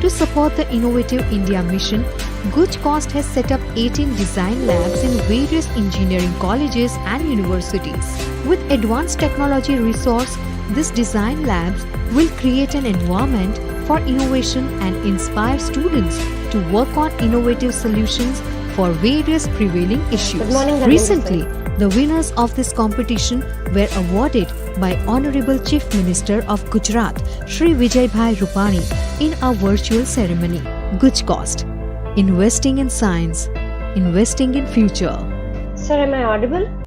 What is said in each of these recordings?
To support the Innovative India mission, GUJCOST has set up 18 design labs in various engineering colleges and universities. With advanced technology resource, these design labs will create an environment for innovation and inspire students to work on innovative solutions for various prevailing issues. Good morning, Recently, the winners of this competition were awarded by Honorable Chief Minister of Gujarat, Shri Vijayabhai Rupani, in a virtual ceremony. GUJCOST. Investing in science, investing in future. Sir, am I audible?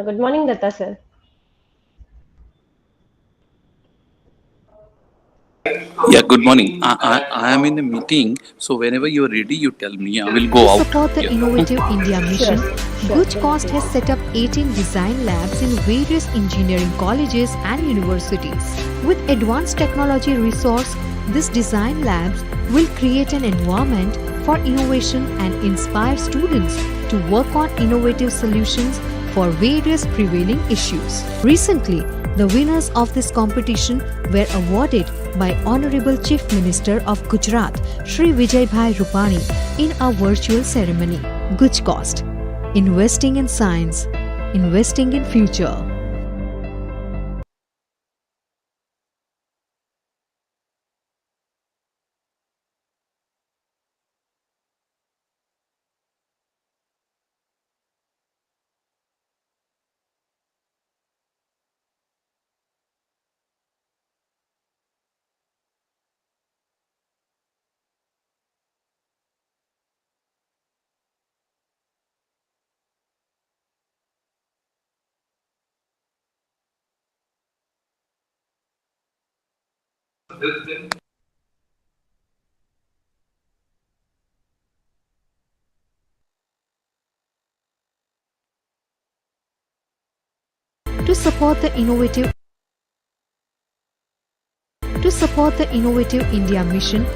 Good morning, Datta sir. Yeah, good morning. I am in a meeting, so whenever you are ready, you tell me. I will go To out. support the Yeah. Innovative India mission, Sure. GUJCOST has set up 18 design labs in various engineering colleges and universities. With advanced technology resource, these design labs will create an environment for innovation and inspire students to work on innovative solutions for various prevailing issues. Recently, the winners of this competition were awarded by Honorable Chief Minister of Gujarat, Shri Vijayabhai Rupani, in a virtual ceremony. GUJCOST. Investing in science, investing in future. To support the Innovative India mission,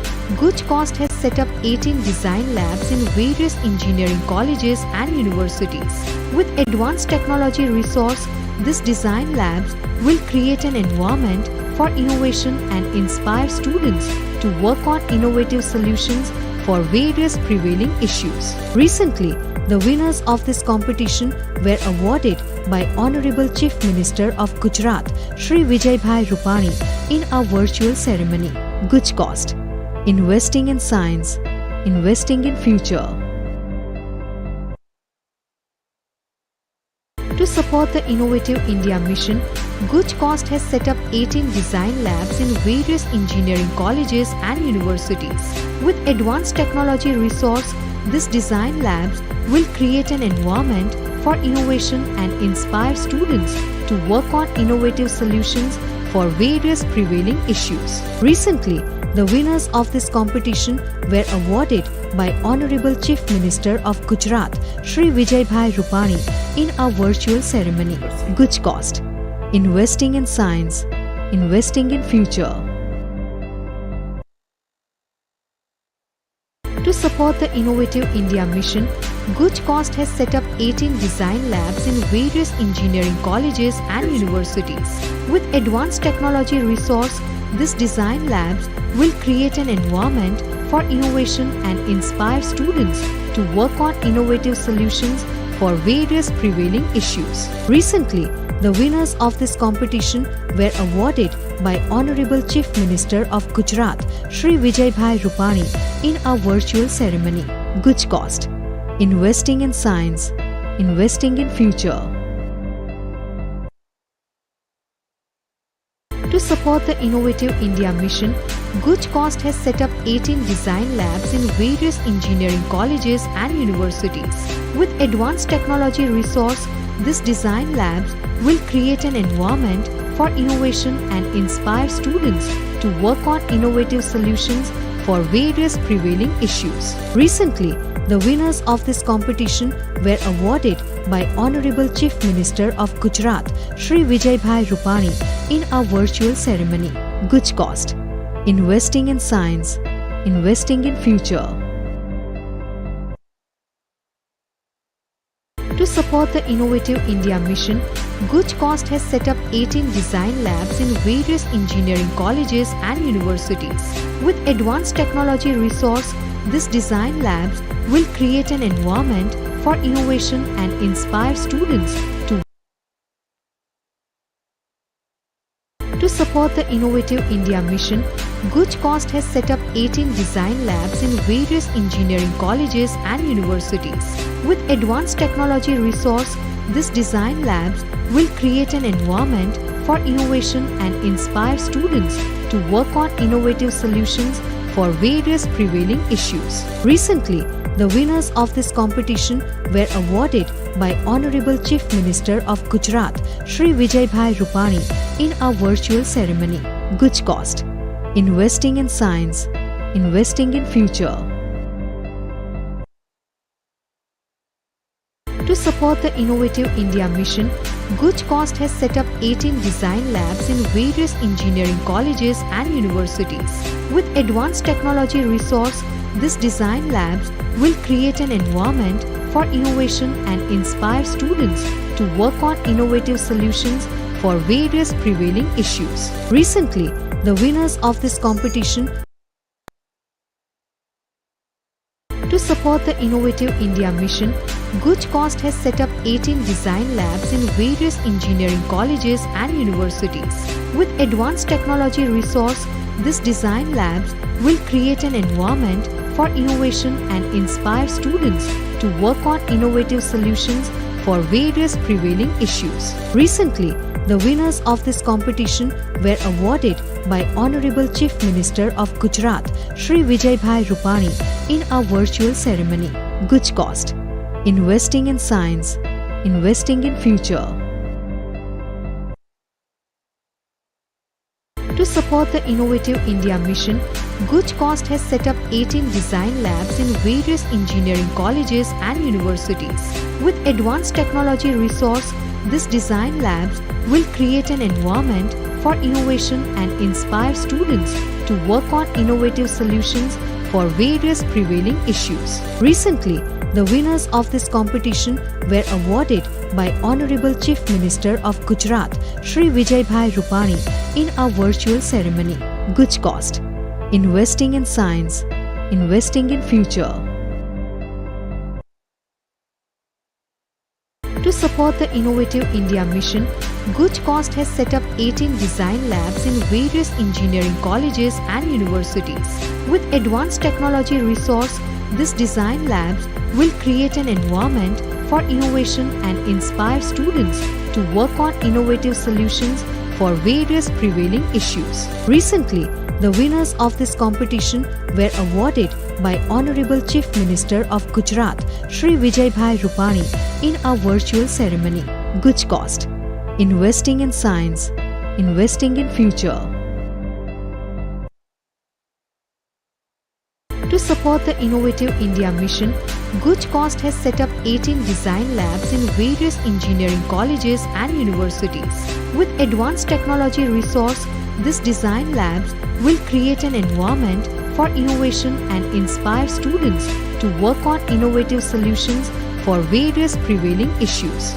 GUJCOST has set up 18 design labs in various engineering colleges and universities. With advanced technology resource, these design labs will create an environment for innovation and inspire students to work on innovative solutions for various prevailing issues. Recently, the winners of this competition were awarded by Honorable Chief Minister of Gujarat, Shri Vijayabhai Rupani, in a virtual ceremony. GUJCOST. Investing in science, investing in future. To support the Innovative India mission, GUJCOST has set up 18 design labs in various engineering colleges and universities. With advanced technology resource, these design labs will create an environment for innovation and inspire students to work on innovative solutions for various prevailing issues. Recently, the winners of this competition were awarded by Honorable Chief Minister of Gujarat, Shri Vijayabhai Rupani, in a virtual ceremony. GUJCOST. Investing in science, investing in future. To support the Innovative India mission, GUJCOST has set up 18 design labs in various engineering colleges and universities. With advanced technology resource, these design labs will create an environment for innovation and inspire students to work on innovative solutions for various prevailing issues. Recently, the winners of this competition were awarded by Honorable Chief Minister of Gujarat, Shri Vijayabhai Rupani, in a virtual ceremony. GUJCOST. Investing in science, investing in future. To support the Innovative India mission, GUJCOST has set up 18 design labs in various engineering colleges and universities. With advanced technology resource, these design labs will create an environment for innovation and inspire students to work on innovative solutions for various prevailing issues. Recently, the winners of this competition were awarded by Honorable Chief Minister of Gujarat, Shri Vijayabhai Rupani, in a virtual ceremony. GUJCOST. Investing in science, investing in future. To support the Innovative India mission, GUJCOST has set up 18 design labs in various engineering colleges and universities. With advanced technology resource, these design labs will create an environment for innovation and inspire students to support the Innovative India mission. GUJCOST has set up 18 design labs in various engineering colleges and universities. With advanced technology resource, these design labs will create an environment for innovation and inspire students to work on innovative solutions for various prevailing issues. Recently, the winners of this competition were awarded by Honorable Chief Minister of Gujarat, Shri Vijayabhai Rupani, in a virtual ceremony. GUJCOST. Investing in science, investing in future. To support the Innovative India mission, GUJCOST has set up 18 design labs in various engineering colleges and universities. With advanced technology resource, these design labs will create an environment for innovation and inspire students to work on innovative solutions for various prevailing issues. Recently, the winners of this competition to support the Innovative India mission, GUJCOST has set up 18 design labs in various engineering colleges and universities. With advanced technology resource, these design labs will create an environment for innovation and inspire students to work on innovative solutions for various prevailing issues. Recently, the winners of this competition were awarded by Honorable Chief Minister of Gujarat, Shri Vijayabhai Rupani, in a virtual ceremony. GUJCOST. Investing in science, investing in future. To support the Innovative India mission, GUJCOST has set up 18 design labs in various engineering colleges and universities. With advanced technology resource, these design labs will create an environment for innovation and inspire students to work on innovative solutions for various prevailing issues. Recently, the winners of this competition were awarded by Honorable Chief Minister of Gujarat, Shri Vijayabhai Rupani, in a virtual ceremony. GUJCOST. Investing in science, investing in future. To support the Innovative India mission, GUJCOST has set up 18 design labs in various engineering colleges and universities. With advanced technology resource, these design labs will create an environment for innovation and inspire students to work on innovative solutions for various prevailing issues. Recently, the winners of this competition were awarded by Honorable Chief Minister of Gujarat, Shri Vijayabhai Rupani, in a virtual ceremony. GUJCOST. Investing in science, investing in future. To support the Innovative India mission, GUJCOST has set up 18 design labs in various engineering colleges and universities. With advanced technology resource, these design labs will create an environment for innovation and inspire students to work on innovative solutions for various prevailing issues.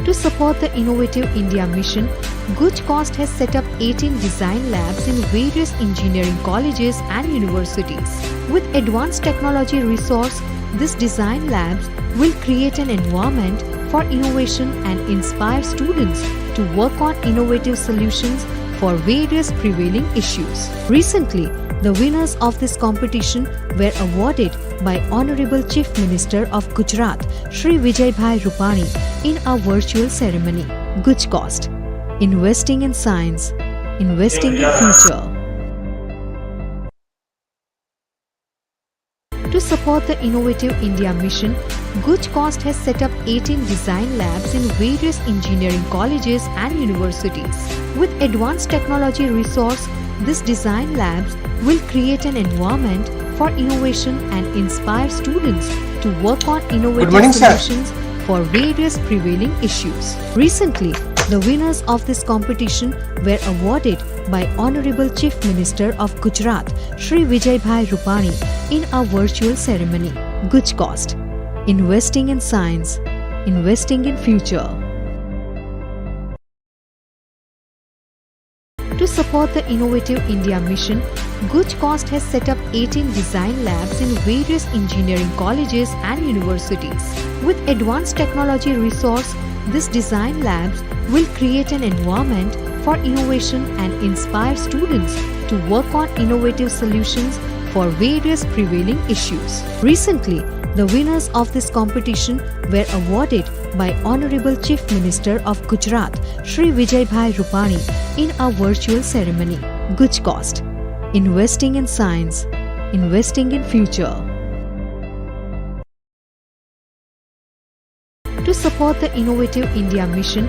To support the Innovative India mission, GUJCOST has set up 18 design labs in various engineering colleges and universities. With advanced technology resource, these design labs will create an environment for innovation and inspire students to work on innovative solutions for various prevailing issues. Recently, the winners of this competition were awarded by Honorable Chief Minister of Gujarat, Shri Vijayabhai Rupani, in a virtual ceremony. GUJCOST. Investing in science, investing in future. To support the Innovative India mission, GUJCOST has set up 18 design labs in various engineering colleges and universities. With advanced technology resource, these design labs will create an environment for innovation and inspire students to work on innovative morning, sir. solutions for various prevailing issues. Recently, the winners of this competition were awarded by Honorable Chief Minister of Gujarat, Shri Vijayabhai Rupani, in a virtual ceremony. GUJCOST. Investing in science, investing in future. To support the Innovative India mission, GUJCOST has set up 18 design labs in various engineering colleges and universities. With advanced technology resource, these design labs will create an environment for innovation and inspire students to work on innovative solutions for various prevailing issues. Recently, the winners of this competition were awarded by Honorable Chief Minister of Gujarat, Shri Vijayabhai Rupani, in a virtual ceremony. GUJCOST. Investing in science, investing in future. To support the Innovative India mission,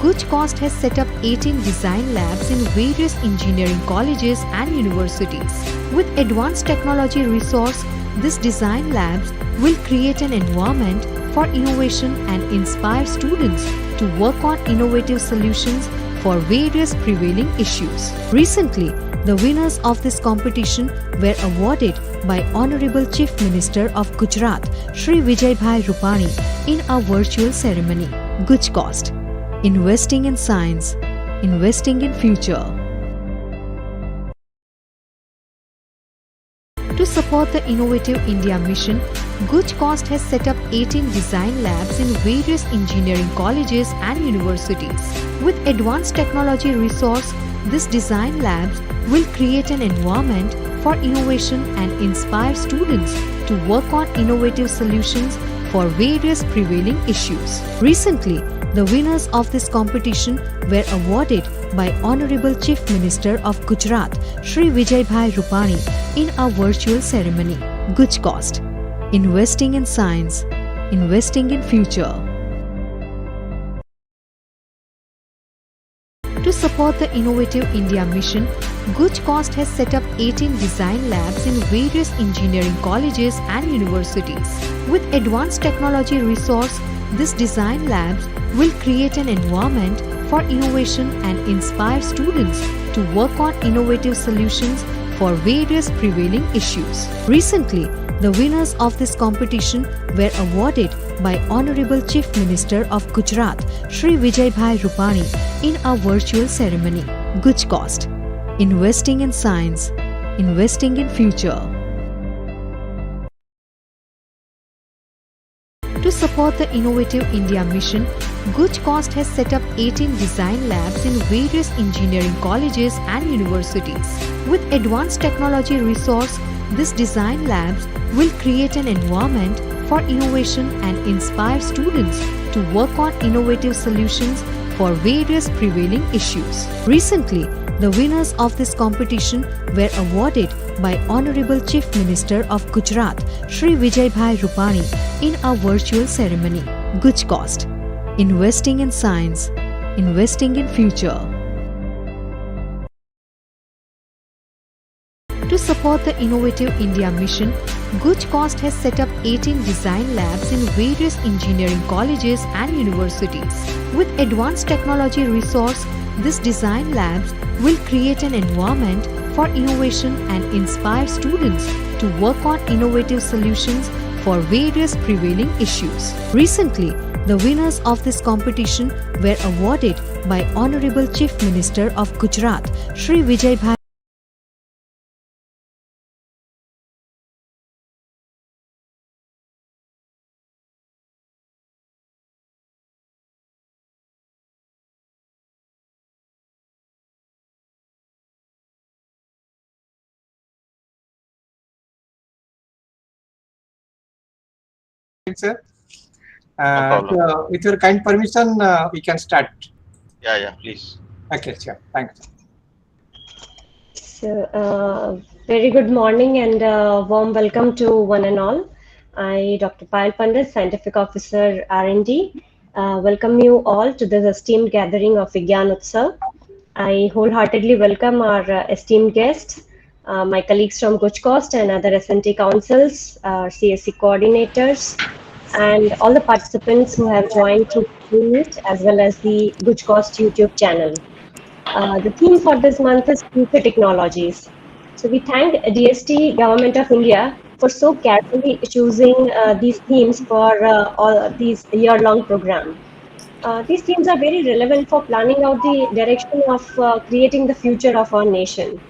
GUJCOST has set up 18 design labs in various engineering colleges and universities. With advanced technology resource, these design labs will create an environment for innovation and inspire students to work on innovative solutions for various prevailing issues. Recently, the winners of this competition were awarded by Honorable Chief Minister of Gujarat, Shri Vijayabhai Rupani, in a virtual ceremony. GUJCOST. Investing in science, investing in future. To support the Innovative India mission, GUJCOST has set up 18 design labs in various engineering colleges and universities. With advanced technology resource, these design labs will create an environment for innovation and inspire students to work on innovative solutions for various prevailing issues. Recently, the winners of this competition were awarded by Honorable Chief Minister of Gujarat, Shri Vijayabhai Rupani, in a virtual ceremony. GUJCOST. Investing in science, investing in future. To support the Innovative India mission, GUJCOST has set up 18 design labs in various engineering colleges and universities. With advanced technology resource, these design labs will create an environment for innovation and inspire students to work on innovative solutions for various prevailing issues. Recently, the winners of this competition were awarded by Honorable Chief Minister of Gujarat, Shri Vijayabhai Rupani, in a virtual ceremony. GUJCOST. Investing in science, investing in future. To support the Innovative India mission, GUJCOST has set up 18 design labs in various engineering colleges and universities. With advanced technology resource, these design labs will create an environment for innovation and inspire students to work on innovative solutions for various prevailing issues. Recently, the winners of this competition were awarded by Honorable Chief Minister of Gujarat, Shri Vijayabhai Rupani, in a virtual ceremony. GUJCOST. Investing in science, investing in future. To support the Innovative India mission, GUJCOST has set up 18 design labs in various engineering colleges and universities. With advanced technology resource, these design labs will create an environment for innovation and inspire students to work on innovative solutions for various prevailing issues. Recently, the winners of this competition were awarded by Honorable Chief Minister of Gujarat, Shri Vijayabhai. Sir. No problem. So with your kind permission, we can start. Yeah, please. Okay, sure. Thanks. So, very good morning and warm welcome to one and all. I, Dr. Payal Pandit, Scientific Officer R&D, welcome you all to this esteemed gathering of Vigyan Utsav. I wholeheartedly welcome our esteemed guests, my colleagues from GUJCOST and other SNT councils, CSC coordinators, and all the participants who have joined through Meet as well as the GUJCOST YouTube channel. The theme for this month is Future Technologies. So we thank DST Government of India for so carefully choosing these themes for all these year-long program. These themes are very relevant for planning out the direction of creating the future of our nation.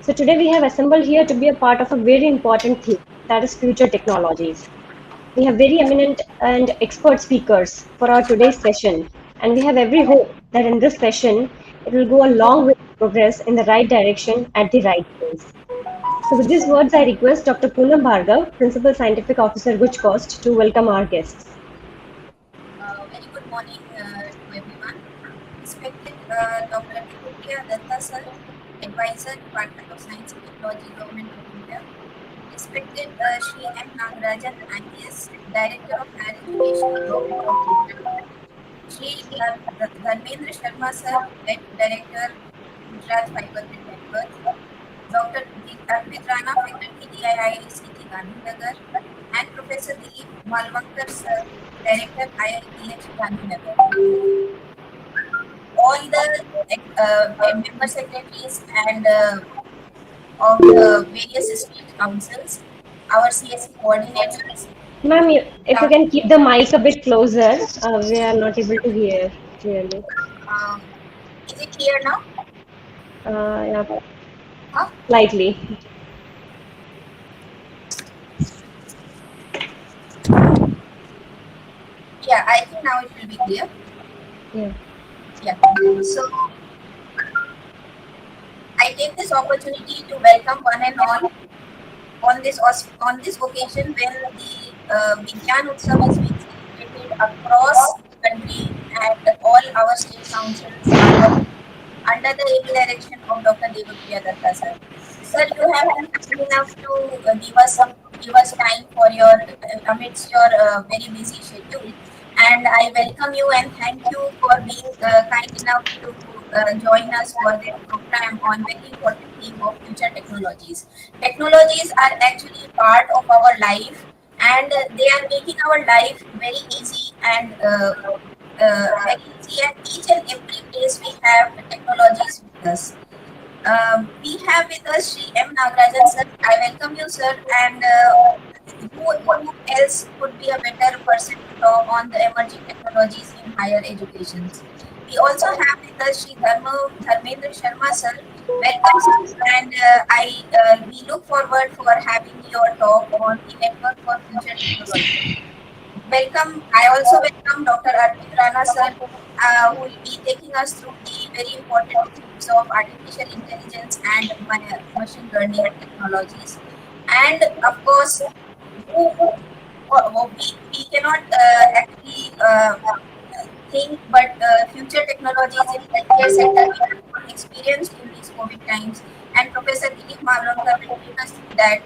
So today we have assembled here to be a part of a very important theme, that is future technologies. We have very eminent and expert speakers for our today's session, and we have every hope that in this session it will go a long way to progress in the right direction at the right place. So with these words, I request Dr. Poonam Bhargav, Principal Scientific Officer, GUJCOST, to welcome our guests. Very good morning to everyone. Respected Dr. Dept sir, Advisor, Department of Science and Technology, Government of India. Respected Shri M. Nagarajan, IPS, Director of Higher Education, Government of Gujarat. Shri Dharmendra Sharma sir, Director, Gujarat Fiber Grid Network. Dr. Arpit Rana, Faculty, DIICT Gandhinagar, and Professor Dilip Malvankar sir, Director, IITH Gandhinagar. All the member secretaries and of the various state councils, our CSC coordinators. Ma'am, if you can keep the mic a bit closer, we are not able to hear clearly. Is it clear now? Yeah, Huh? slightly. Yeah, I think now it will be clear. Yeah. Yeah. So I take this opportunity to welcome one and all on this occasion when the Vigyan Utsav is being celebrated across the country, and all our state councils are working under the able direction of Dr. Dept sir. Sir, you have been kind enough to give us time for your amidst your very busy schedule, and I welcome you and thank you for being kind enough to join us for this program on very important theme of future technologies. Technologies are actually part of our life, and they are making our life very easy and very easy, and each and every place we have technologies with us. We have with us Sri M. Nagarajan sir. I welcome you, sir. And who else could be a better person to talk on the emerging technologies in higher education? We also have with us Sri Dharmendra Sharma sir. Welcome, sir. And we look forward for having your talk on the network for future technology. Welcome. I also welcome Dr. Arpit Rana sir, who will be taking us through the very important themes of artificial intelligence and machine learning technologies. And of course, we cannot actually think, but future technologies in healthcare sector we are more experienced in these COVID times. And Professor Dilip Malvankar will take us through that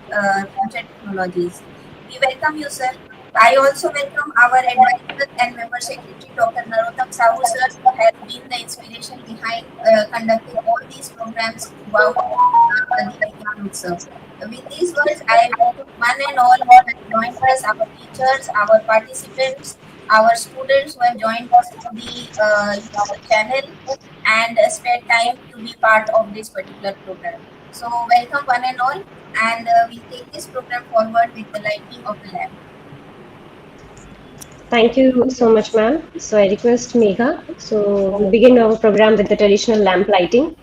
future technologies. We welcome you, sir. I also welcome our advisor and member secretary, Dr. Narottam Sahu, sir, who has been the inspiration behind conducting all these programs throughout the Vigyan Utsav. With these words, I welcome one and all who have joined us, our teachers, our participants, our students who have joined us through the YouTube channel and spare time to be part of this particular program. So, welcome one and all, and we take this program forward with the lighting of the lamp. Thank you so much, ma'am. So I request Megha. So we begin our program with the traditional lamp lighting.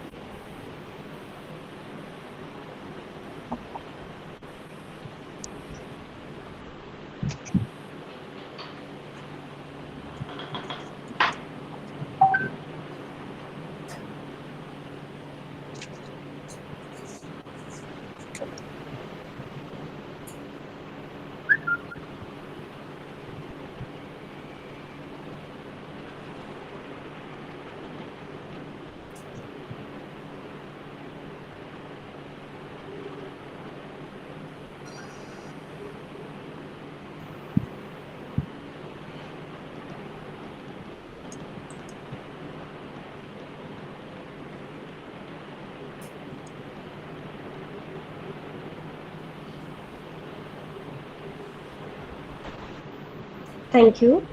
Thank you.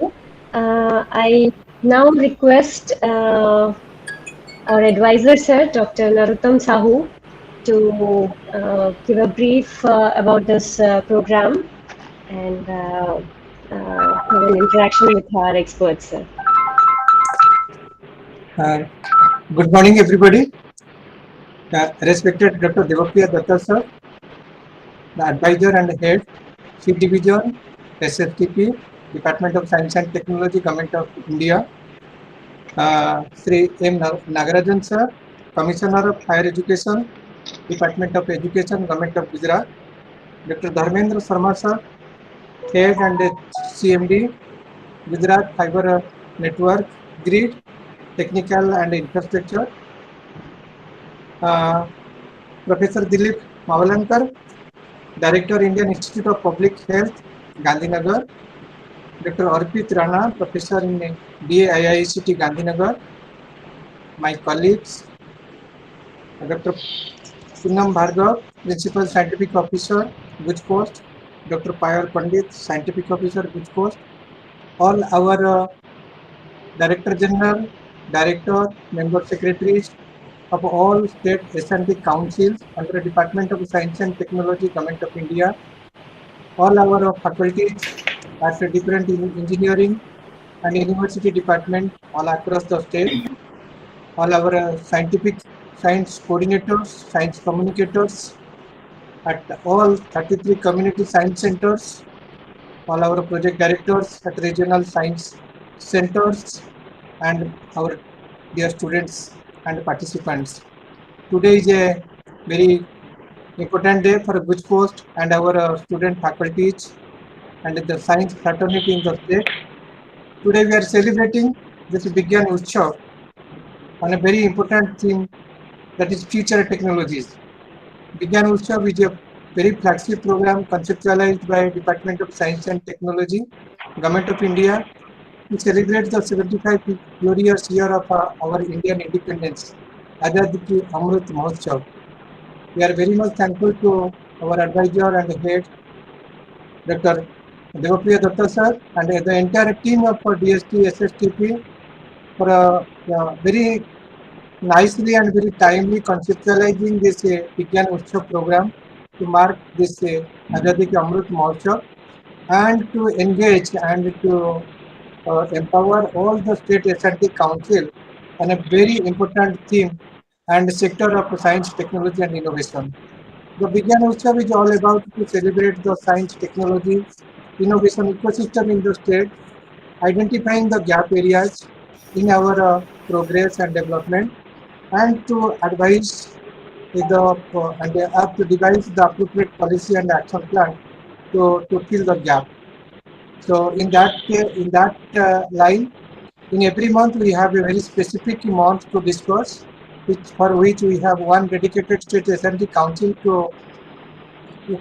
I now request our advisor, sir, Dr. Narottam Sahu, to give a brief about this program and have an interaction with our experts, sir. Good morning, everybody. Respected Dr. Dept sir, the advisor and head, Chief Division, SFTP, Department of Science and Technology, Government of India. Sri M. Nagarajan sir, Commissioner of Higher Education, Department of Education, Government of Gujarat. Dr. Dharmendra Sharma sir, Head and CMD, Gujarat Fiber Network, Grid, Technical and Infrastructure. Professor Dilip Mavalankar, Director, Indian Institute of Public Health, Gandhinagar. Dr. Arpit Rana, Professor in BA IICT, Gandhinagar. My colleagues, Dr. Poonam Bhargav, Principal Scientific Officer, GUJCOST. Dr. Payal Pandit, Scientific Officer, GUJCOST. All our Director General, Director, Member Secretaries of all state S&T councils under the Department of Science and Technology, Government of India. All our faculties at the different engineering and university department all across the state. All our scientific science coordinators, science communicators at all 33 community science centers. All our project directors at regional science centers and our dear students and participants. Today is a very important day for GUJCOST and our student faculties and the science fraternity in the state. Today we are celebrating this Vigyan Utsav on a very important theme, that is future technologies. Vigyan Utsav is a very flagship program conceptualized by Department of Science and Technology, Government of India, to celebrate the 75 glorious year of our Indian independence, Azadi Amrit Mahotsav. We are very much thankful to our advisor and head, Dr. Dept sir, and the entire team of DST SSTP for a very nicely and very timely conceptualizing this Vigyan Utsav program to mark this Azadi Amrit Mahotsav and to engage and to empower all the state S&T council on a very important theme and sector of science, technology and innovation. The Vigyan Utsav is all about to celebrate the science, technology, innovation ecosystem in the state, identifying the gap areas in our progress and development, and to advise to devise the appropriate policy and action plan to fill the gap. So in that line, in every month we have a very specific month to discuss, for which we have one dedicated state S&T council to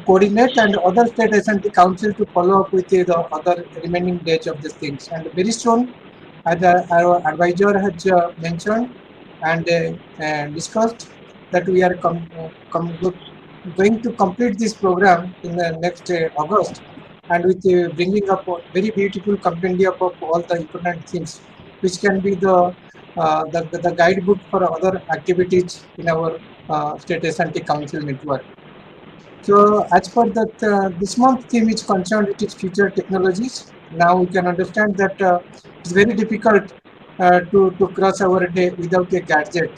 coordinate and other state S&T council to follow up with the other remaining days of these things. And very soon, as our advisor has mentioned and discussed, that we are going to complete this program in the next August, and with bringing up a very beautiful compendium of all the important things, which can be the guidebook for other activities in our state S&T council network. So as for that, this month theme is concerned, it is future technologies. Now we can understand that it's very difficult to cross our day without a gadget,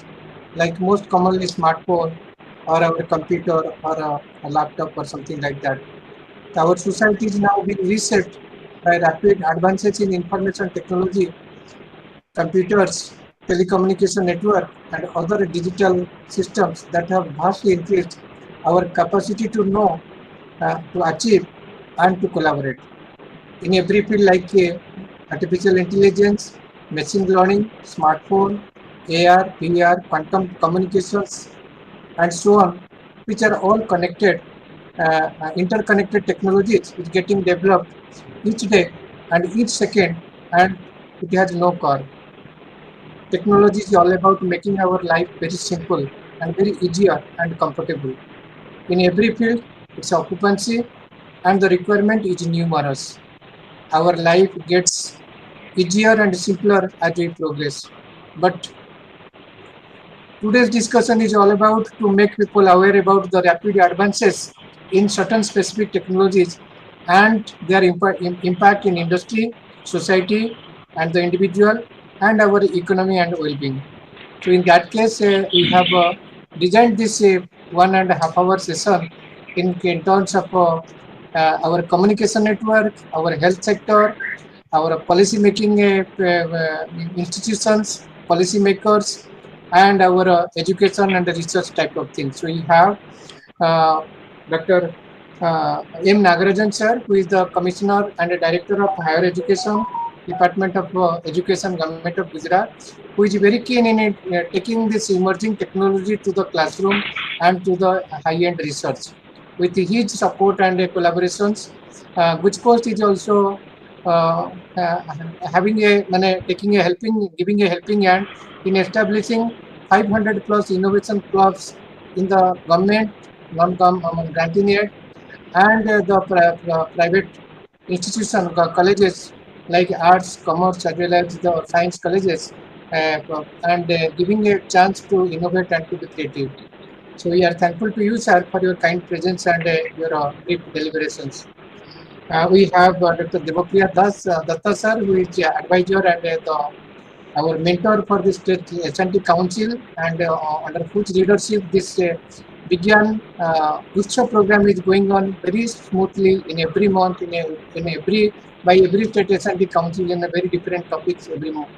like most commonly smartphone or our computer or a laptop or something like that. Our society is now being reset by rapid advances in information technology, computers, telecommunication network, and other digital systems that have vastly increased our capacity to know, to achieve, and to collaborate. In every field like artificial intelligence, machine learning, smartphone, AR, VR, quantum communications, and so on, which are all connected, interconnected technologies, is getting developed each day and each second, and it has no curve. Technology is all about making our life very simple and very easier and comfortable. In every field, its occupancy and the requirement is numerous. our life gets easier and simpler as we progress. But today's discussion is all about to make people aware about the rapid advances in certain specific technologies and their impact in industry, society, and the individual, and our economy and well-being. So in that case, we have designed this 1.5 hour session in terms of our communication network, our health sector, our policy making institutions, policy makers, and our education and research type of things. So we have Dr. M. Nagarajan sir, who is the Commissioner and Director of Higher Education, Department of Education, Government of Gujarat, who is very keen in it, taking this emerging technology to the classroom and to the high-end research. With his support and collaborations, GUJCOST is also giving a helping hand in establishing 500 plus innovation clubs in the government, granting aid, and the private institution colleges like arts, commerce, as well as the science colleges, and giving a chance to innovate and to be creative. So we are thankful to you, sir, for your kind presence and your brief deliberations. We have Dr. Devapriya Datta sir, who is advisor and our mentor for this state S&T Council, and under whose leadership this Vigyan Utsav program is going on very smoothly in every month, by every state S&T Council in a very different topics every month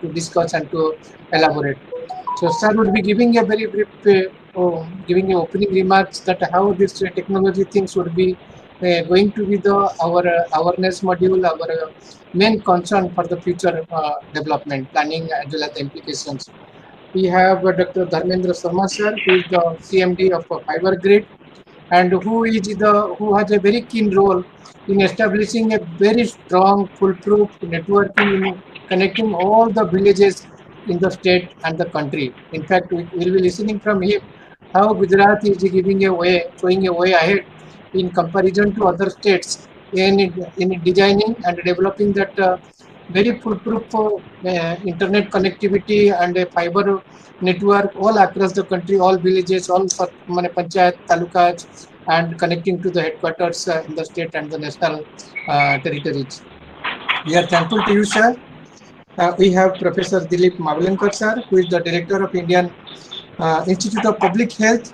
to discuss and to elaborate. So sir would be giving a very brief, giving opening remarks that how this technology things would be going to be our awareness module, our main concern for the future development planning as well as the implications. We have Dr. Dharmendra Sharma sir, who is the CMD of Fiber Grid, and who has a very keen role in establishing a very strong, foolproof networking in connecting all the villages in the state and the country. In fact, we will be listening from him how Gujarat is showing a way ahead in comparison to other states in designing and developing that very foolproof internet connectivity and a fiber network all across the country, all villages, all panchayat, talukas, and connecting to the headquarters in the state and the national territories. We are thankful to you, sir. We have Professor Dilip Mavalankar sir, who is the Director of Indian Institute of Public Health,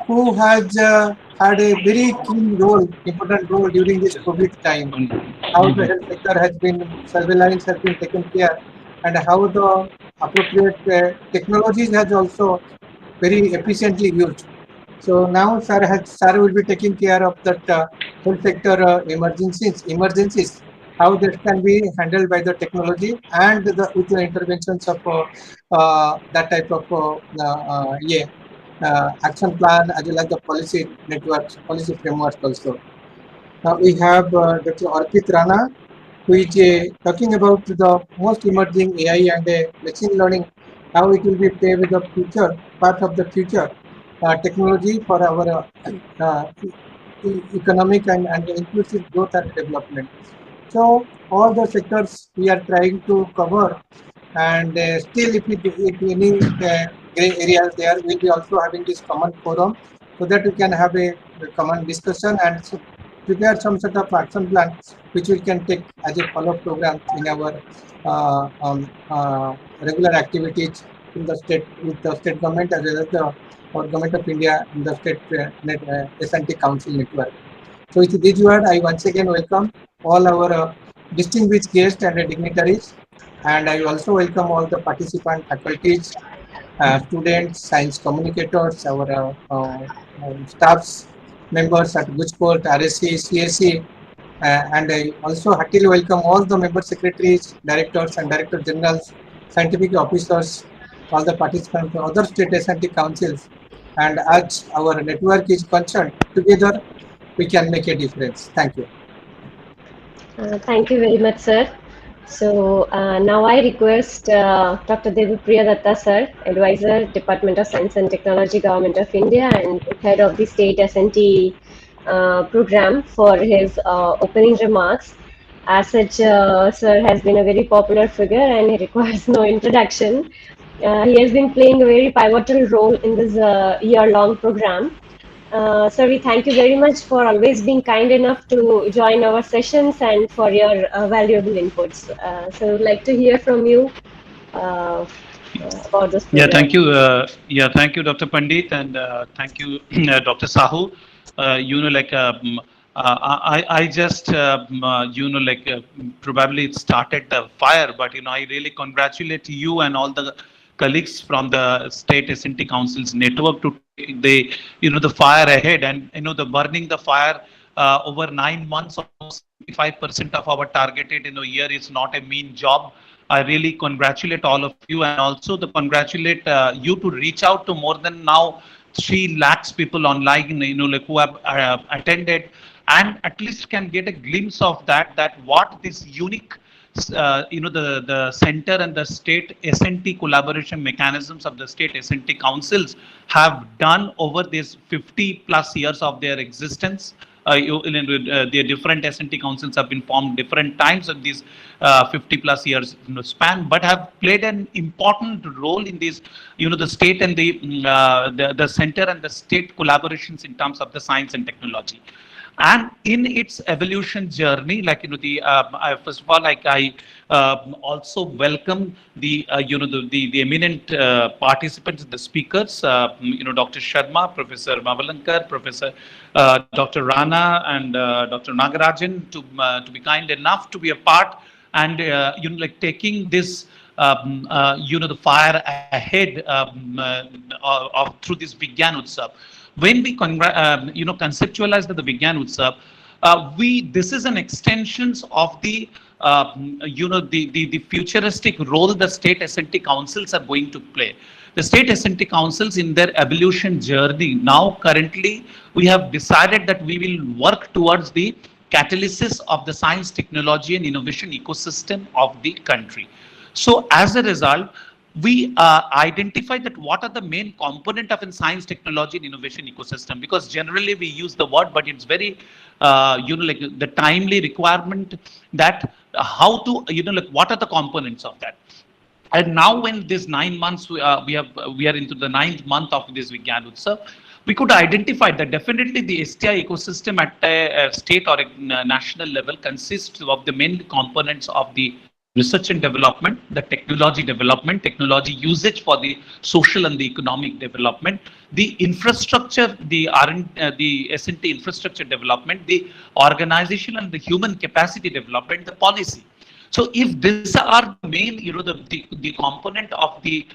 who has had a very keen role, important role during this COVID time. How the health sector has been, surveillance has been taken care, and how the appropriate technologies has also very efficiently used. So now sir will be taking care of that health sector emergencies, how that can be handled by the technology and with the interventions of that type of action plan as well as the policy networks, policy frameworks also. We have Dr. Arpit Rana, who is talking about the most emerging AI and machine learning, how it will be paved the future, path of the future technology for our economic and inclusive growth and development. So all the sectors we are trying to cover, and still if any gray areas there, we'll be also having this common forum so that we can have a common discussion and prepare some sort of action plan which we can take as a follow-up program in our regular activities in the state, with the state government as well as the Government of India in the state S&T Council network. So with this word, I once again welcome all our distinguished guests and dignitaries, and I also welcome all the participant faculties, students, science communicators, our staffs, members at GUJCOST, RSC, CSC, and I also heartily welcome all the member secretaries, directors and director generals, scientific officers, all the participants from other state S&T councils. And as our network is concerned, together we can make a difference. Thank you. Thank you very much, sir. So now I request Dr. Devapriya Datta sir, Advisor, Department of Science and Technology, Government of India, and Head of the State S&T program for his opening remarks. As such, sir has been a very popular figure and he requires no introduction. He has been playing a very pivotal role in this year-long program. Sir, we thank you very much for always being kind enough to join our sessions and for your valuable inputs. So, we'd like to hear from you about this Yeah, program. thank you. Thank you, Dr. Pandit, and thank you, Dr. Sahu. I just, probably it started the fire, but I really congratulate you and all the colleagues from the State S&T Council's network to take the, the fire ahead, and the burning the fire over 9 months, almost 75% of our targeted year is not a mean job. I really congratulate all of you, and also the congratulate you to reach out to more than now 3 lakhs people online, who have attended, and at least can get a glimpse of that what this unique, the center and the state S&T collaboration mechanisms of the state S&T councils have done over these 50 plus years of their existence. The different S&T councils have been formed different times in these 50 plus years span, but have played an important role in these, the state and the center and the state collaborations in terms of the science and technology. And in its evolution journey, first of all, I also welcome the the eminent participants, the speakers, Dr. Sharma, Professor Mavalankar, Professor Dr. Rana, and Dr. Nagarajan to be kind enough to be a part, and taking this the fire ahead through this Vigyan Utsav. When we conceptualized the Vigyan Utsav, this is an extension of the the futuristic role the state S&T councils are going to play. The state S&T councils in their evolution journey, now currently we have decided that we will work towards the catalysis of the science, technology and innovation ecosystem of the country. So as a result, we identify that what are the main component of a science, technology and innovation ecosystem, because generally we use the word, but it's very the timely requirement that how to what are the components of that. And now when this 9 months we are into the 9th month of this Vigyan Utsav, we could identify that definitely the STI ecosystem at a state or a national level consists of the main components of the research and development, the technology development, technology usage for the social and the economic development, the infrastructure, the S&T infrastructure development, the organization and the human capacity development, the policy. So if these are the main, the component of the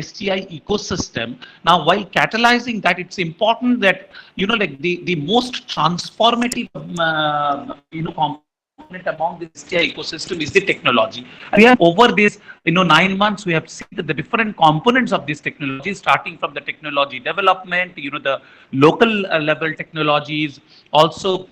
STI ecosystem, now while catalyzing that, it's important that, the most transformative, component among the STI ecosystem is the technology. And we have over this, 9 months, we have seen that the different components of this technology, starting from the technology development, the local level technologies, also,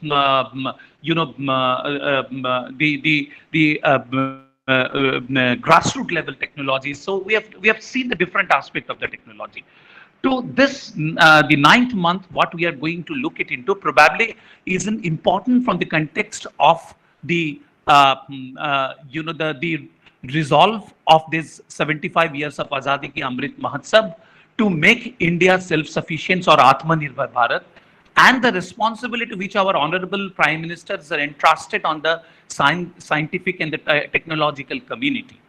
grassroots level technologies. So we have seen the different aspect of the technology. To this, the 9th month, what we are going to look it into probably is an important from the context of the the resolve of this 75 years of Azadi ki Amrit Mahotsav to make India self-sufficient or Atmanirbhar Bharat, and the responsibility which our honorable prime ministers are entrusted on the scientific and the technological community.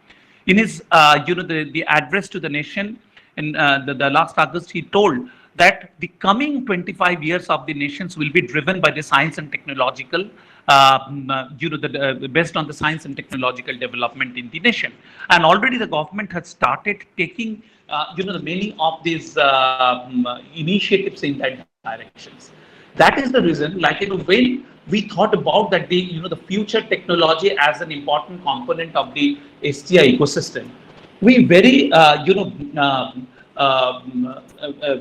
In his the address to the nation in the last August, he told that the coming 25 years of the nations will be driven by the science and technological based on the science and technological development in the nation. And already the government has started taking many of these initiatives in that directions. That is the reason, when we thought about that the future technology as an important component of the STI ecosystem, we very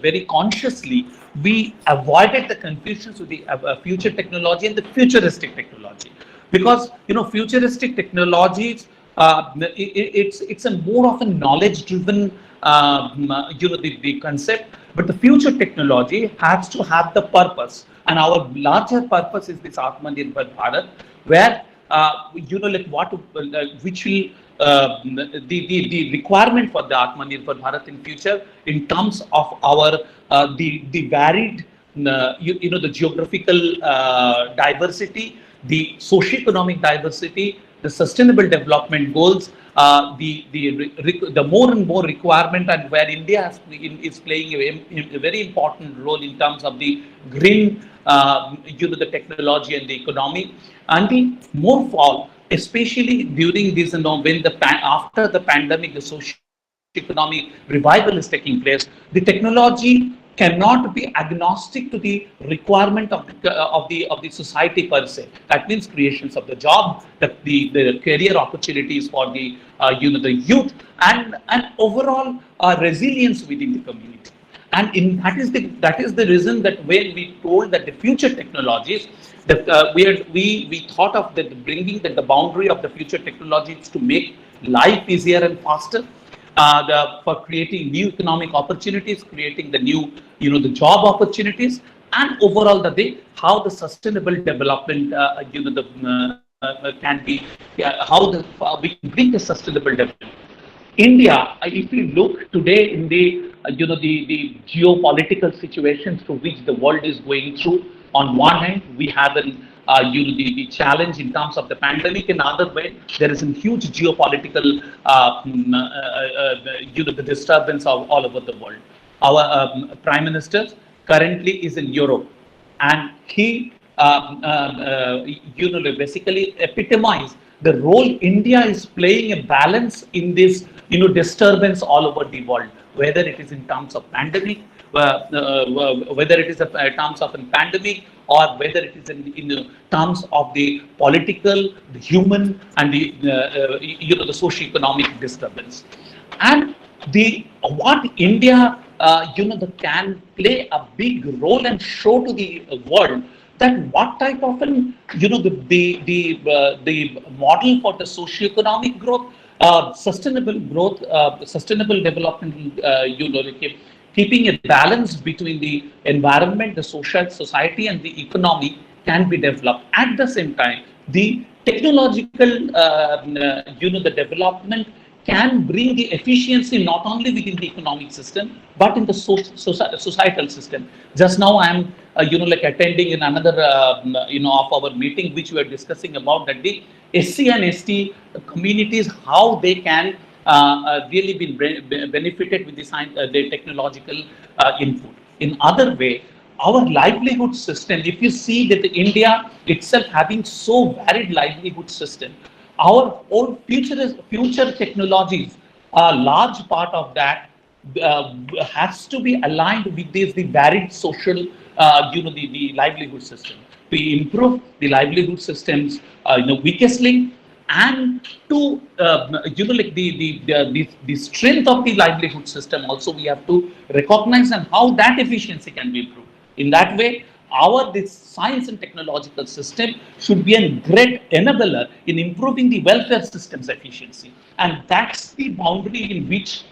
very consciously we avoided the confusions with the future technology and the futuristic technology, because futuristic technologies it's a more of a knowledge driven the concept, but the future technology has to have the purpose, and our larger purpose is this Atmanirbhar Bharat, where like what, which will the requirement for the Atmanirbhar Bharat in future in terms of our the varied the geographical diversity, the socio-economic diversity, the sustainable development goals, the more and more requirement, and where India is playing a very important role in terms of the green, the technology and the economy, and the more fall, especially during this, when after the pandemic, the socio-economic revival is taking place, the technology cannot be agnostic to the requirement of the society per se. That means creations of the job, the career opportunities for the the youth, and overall resilience within the community. And that is the reason that when we told that the future technologies, that we thought of that bringing that the boundary of the future technologies to make life easier and faster, for creating new economic opportunities, creating the new the job opportunities, and overall how the sustainable development can be, we can bring the sustainable development. India, if you look today in the the geopolitical situations through which the world is going through, on one hand we have an the challenge in terms of the pandemic. In other way, there is a huge geopolitical the disturbance of all over the world. Our Prime Minister currently is in Europe, and he basically epitomize the role India is playing a balance in this disturbance all over the world, whether it is in terms of pandemic, whether it is in terms of a pandemic, or whether it is in terms of the political, the human, and the the socio-economic disturbance. And what India can play a big role and show to the world that what type of an the model for the socio-economic growth, sustainable growth, sustainable development, keeping a balance between the environment, the society, and the economy can be developed. At the same time, the technological, the development can bring the efficiency not only within the economic system but in the societal system. Just now I am like attending in another of our meeting, which we are discussing about that the SC and ST communities, how they can really be benefited with the technological input. In other way, our livelihood system, if you see that India itself having so varied livelihood system, our own future technologies, a large part of that has to be aligned with the varied social, the livelihood system, to improve the livelihood systems, weakest link, and to like the strength of the livelihood system. Also, we have to recognize and how that efficiency can be improved. In that way, this science and technological system should be a great enabler in improving the welfare system's efficiency, and that's the boundary in which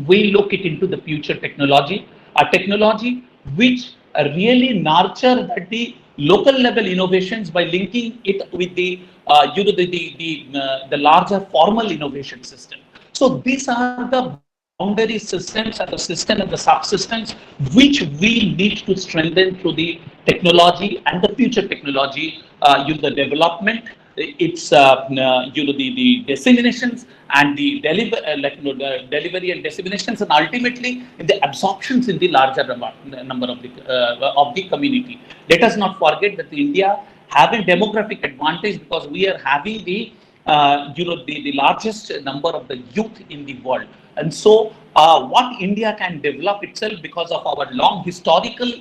we look it into the future technology, a technology which really nurture the local level innovations by linking it with the the larger formal innovation system. So these are the boundary systems and the system and the subsystems which we need to strengthen through the technology and the future technology, the development, its the disseminations and the delivery and disseminations, and ultimately in the absorptions in the larger number of the community. Let us not forget that India have a demographic advantage because we are having the the largest number of the youth in the world. And so what India can develop itself because of our long historical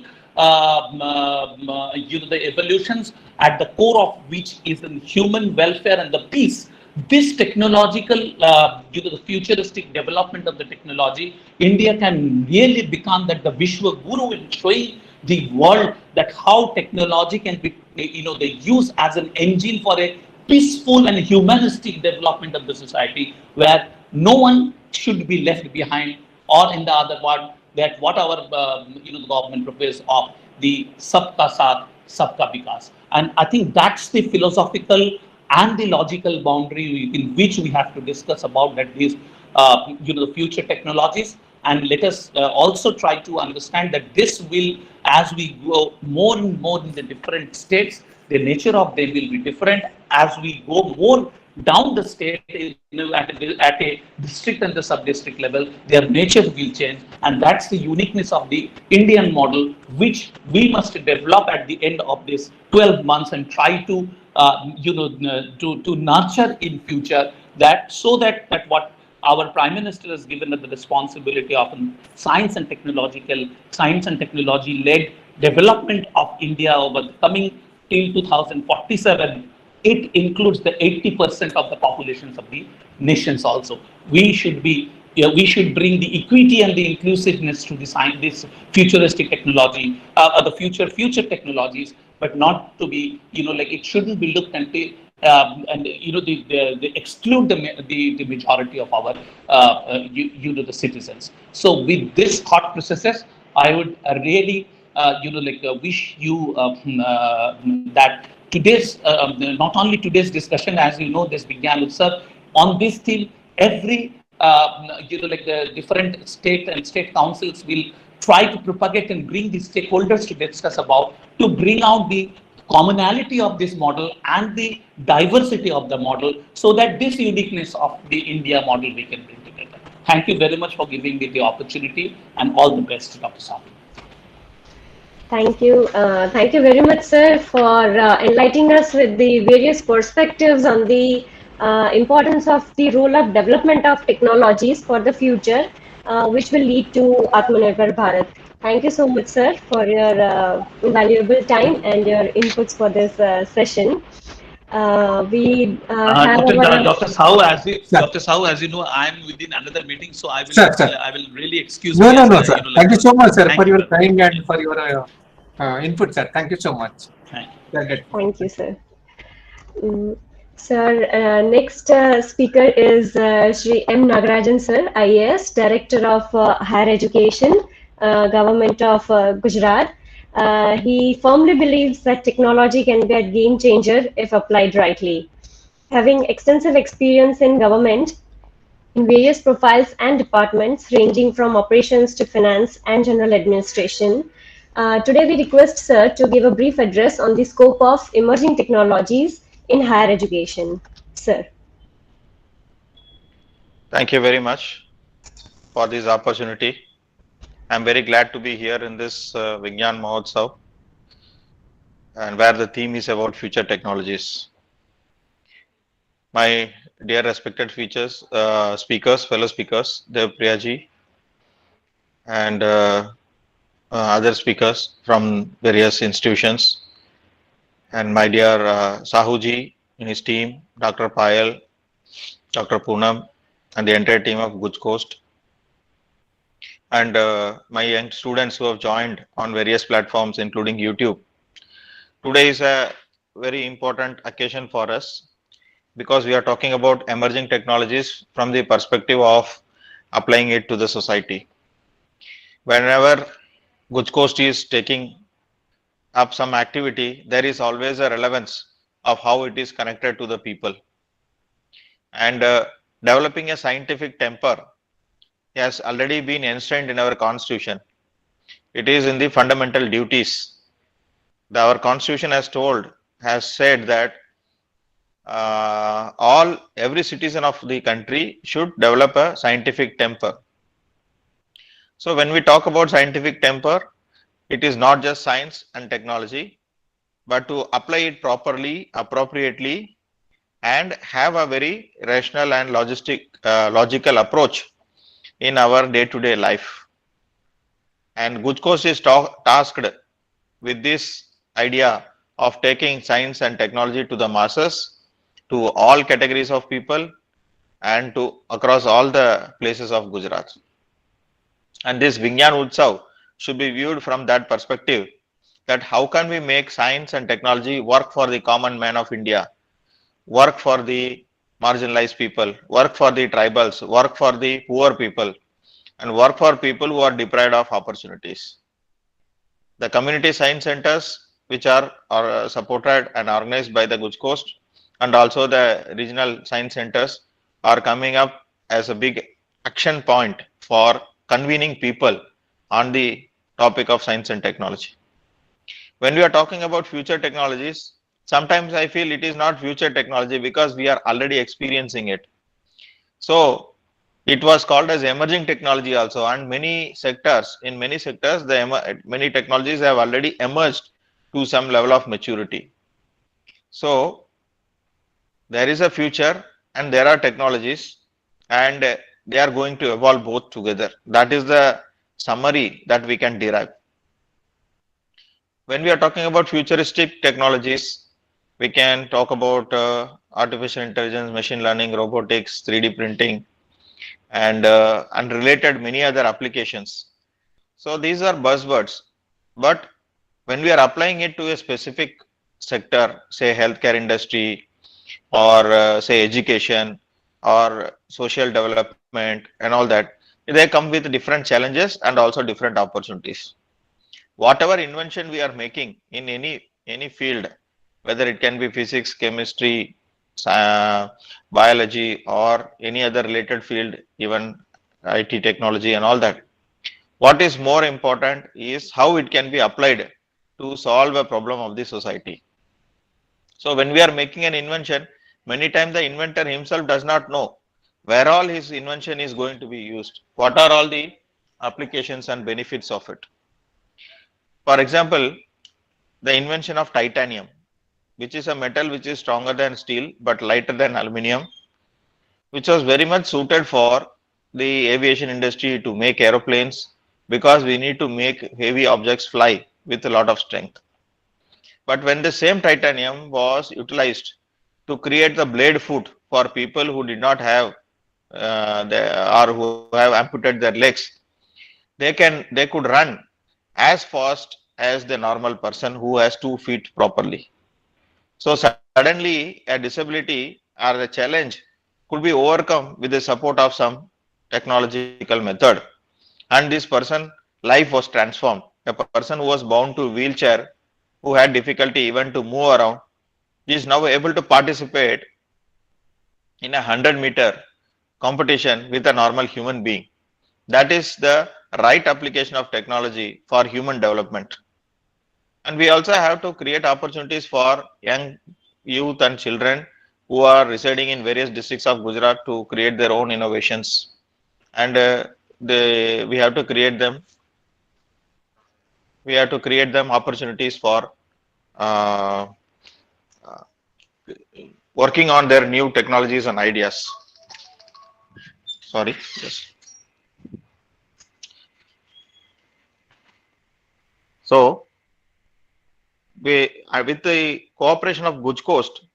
the evolutions, at the core of which is the human welfare and the peace. This technological, the futuristic development of the technology, India can really become that the Vishwa Guru in showing the world that how technology can be, they use as an engine for a peaceful and humanistic development of the society, where no one should be left behind, or in the other word, that what our the government proposes of the Sabka Saath, Sabka Vikas. And I think that's the philosophical and the logical boundary in which we have to discuss about that these the future technologies. And let us also try to understand that this will, as we go more and more in the different states, the nature of them will be different. As we go more down the state, at a district and the sub-district level, their nature will change, and that's the uniqueness of the Indian model, which we must develop at the end of this 12 months and try to to nurture in future, that so that what our Prime Minister has given us the responsibility of science and technology led development of India over the coming till 2047. It includes the 80% of the populations of the nations also. We should be, we should bring the equity and the inclusiveness to the science, this futuristic technology, the future technologies, but not to be, like it shouldn't be looked at and they exclude the majority of our the citizens. So with this thought processes, I would really wish you that today's not only today's discussion, as you know, this Vigyan Utsav on this theme, every the different state and state councils will try to propagate and bring the stakeholders to discuss about, to bring out the commonality of this model and the diversity of the model, so that this uniqueness of the India model we can bring together. Thank you very much for giving me the opportunity, and all the best, Dr. Saab. Thank you. Thank you very much, sir, for enlightening us with the various perspectives on the importance of the role of development of technologies for the future, which will lead to Atmanirbhar Bharat. Thank you so much, sir, for your valuable time and your inputs for this session. We have Dr. Sahu, Dr. Sahu, as you know, I am within another meeting, so I will, sir. I will really excuse no, me. No, sir. Thank you so much, sir, for your time and for your input, sir. Thank you so much. Thank you, sir. Sir, next speaker is Shri M. Nagarajan, sir, IAS, Director of Higher Education, Government of Gujarat. He firmly believes that technology can be a game changer if applied rightly. Having extensive experience in government in various profiles and departments ranging from operations to finance and general administration, today we request sir to give a brief address on the scope of emerging technologies in higher education. Sir. Thank you very much for this opportunity. I'm very glad to be here in this Vigyan Mahotsav, and where the theme is about future technologies. My dear respected fellow speakers, Dept Priyaji, and other speakers from various institutions, and my dear Sahuji and his team, Dr. Payal, Dr. Poonam, and the entire team of GUJCOST, and my young students who have joined on various platforms, including YouTube. Today is a very important occasion for us, because we are talking about emerging technologies from the perspective of applying it to the society. Whenever GUJCOST is taking up some activity, there is always a relevance of how it is connected to the people. And developing a scientific temper has already been enshrined in our constitution. It is in the fundamental duties. Our constitution has said that every citizen of the country should develop a scientific temper. So when we talk about scientific temper, it is not just science and technology, but to apply it properly, appropriately, and have a very rational and logical approach in our day-to-day life. And GUJCOST is tasked with this idea of taking science and technology to the masses, to all categories of people, and to across all the places of Gujarat. And this Vigyan Utsav should be viewed from that perspective, that how can we make science and technology work for the common man of India, work for the marginalized people, work for the tribals, work for the poor people, and work for people who are deprived of opportunities. The community science centers, which are supported and organized by the GUJCOST, and also the regional science centers are coming up as a big action point for convening people on the topic of science and technology. When we are talking about future technologies, sometimes I feel it is not future technology because we are already experiencing it. So it was called as emerging technology also, and in many sectors, many technologies have already emerged to some level of maturity. So there is a future and there are technologies, and they are going to evolve both together. That is the summary that we can derive. When we are talking about futuristic technologies, we can talk about artificial intelligence, machine learning, robotics, 3D printing, and related many other applications. So these are buzzwords, but when we are applying it to a specific sector, say healthcare industry, or say education, or social development, and all that, they come with different challenges and also different opportunities. Whatever invention we are making in any field, whether it can be physics, chemistry, uh, biology, or any other related field, even IT technology and all that, what is more important is how it can be applied to solve a problem of the society. So when we are making an invention, many times the inventor himself does not know where all his invention is going to be used, what are all the applications and benefits of it. For example, the invention of titanium, which is a metal which is stronger than steel but lighter than aluminum, which was very much suited for the aviation industry to make aeroplanes, because we need to make heavy objects fly with a lot of strength. But when the same titanium was utilized to create the blade foot for people who did not have or who have amputated their legs, they could run as fast as the normal person who has 2 feet properly. So suddenly a disability or a challenge could be overcome with the support of some technological method, and this person life was transformed. A person who was bound to wheelchair, who had difficulty even to move around, is now able to participate in a 100-meter competition with a normal human being. That is the right application of technology for human development. And we also have to create opportunities for young youth and children who are residing in various districts of Gujarat to create their own innovations. And we have to create them. We have to create them opportunities for uh, working on their new technologies and ideas. Sorry. Yes. So, with the cooperation of GUJCOST,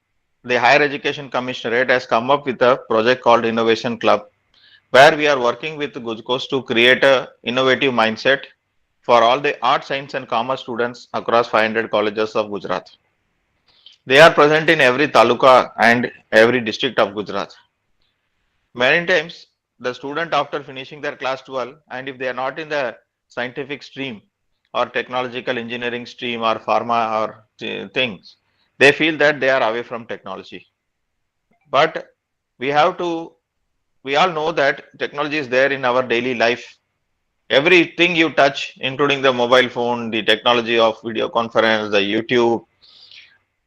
the Higher Education Commissionerate has come up with a project called Innovation Club, where we are working with GUJCOST to create a innovative mindset for all the art, science, and commerce students across 500 colleges of Gujarat. They are present in every taluka and every district of Gujarat. Many times, the student after finishing their class 12, and if they are not in the scientific stream or technological engineering stream or pharma or things, they feel that they are away from technology. But we have to, we all know that technology is there in our daily life. Everything you touch, including the mobile phone, the technology of video conference, the YouTube,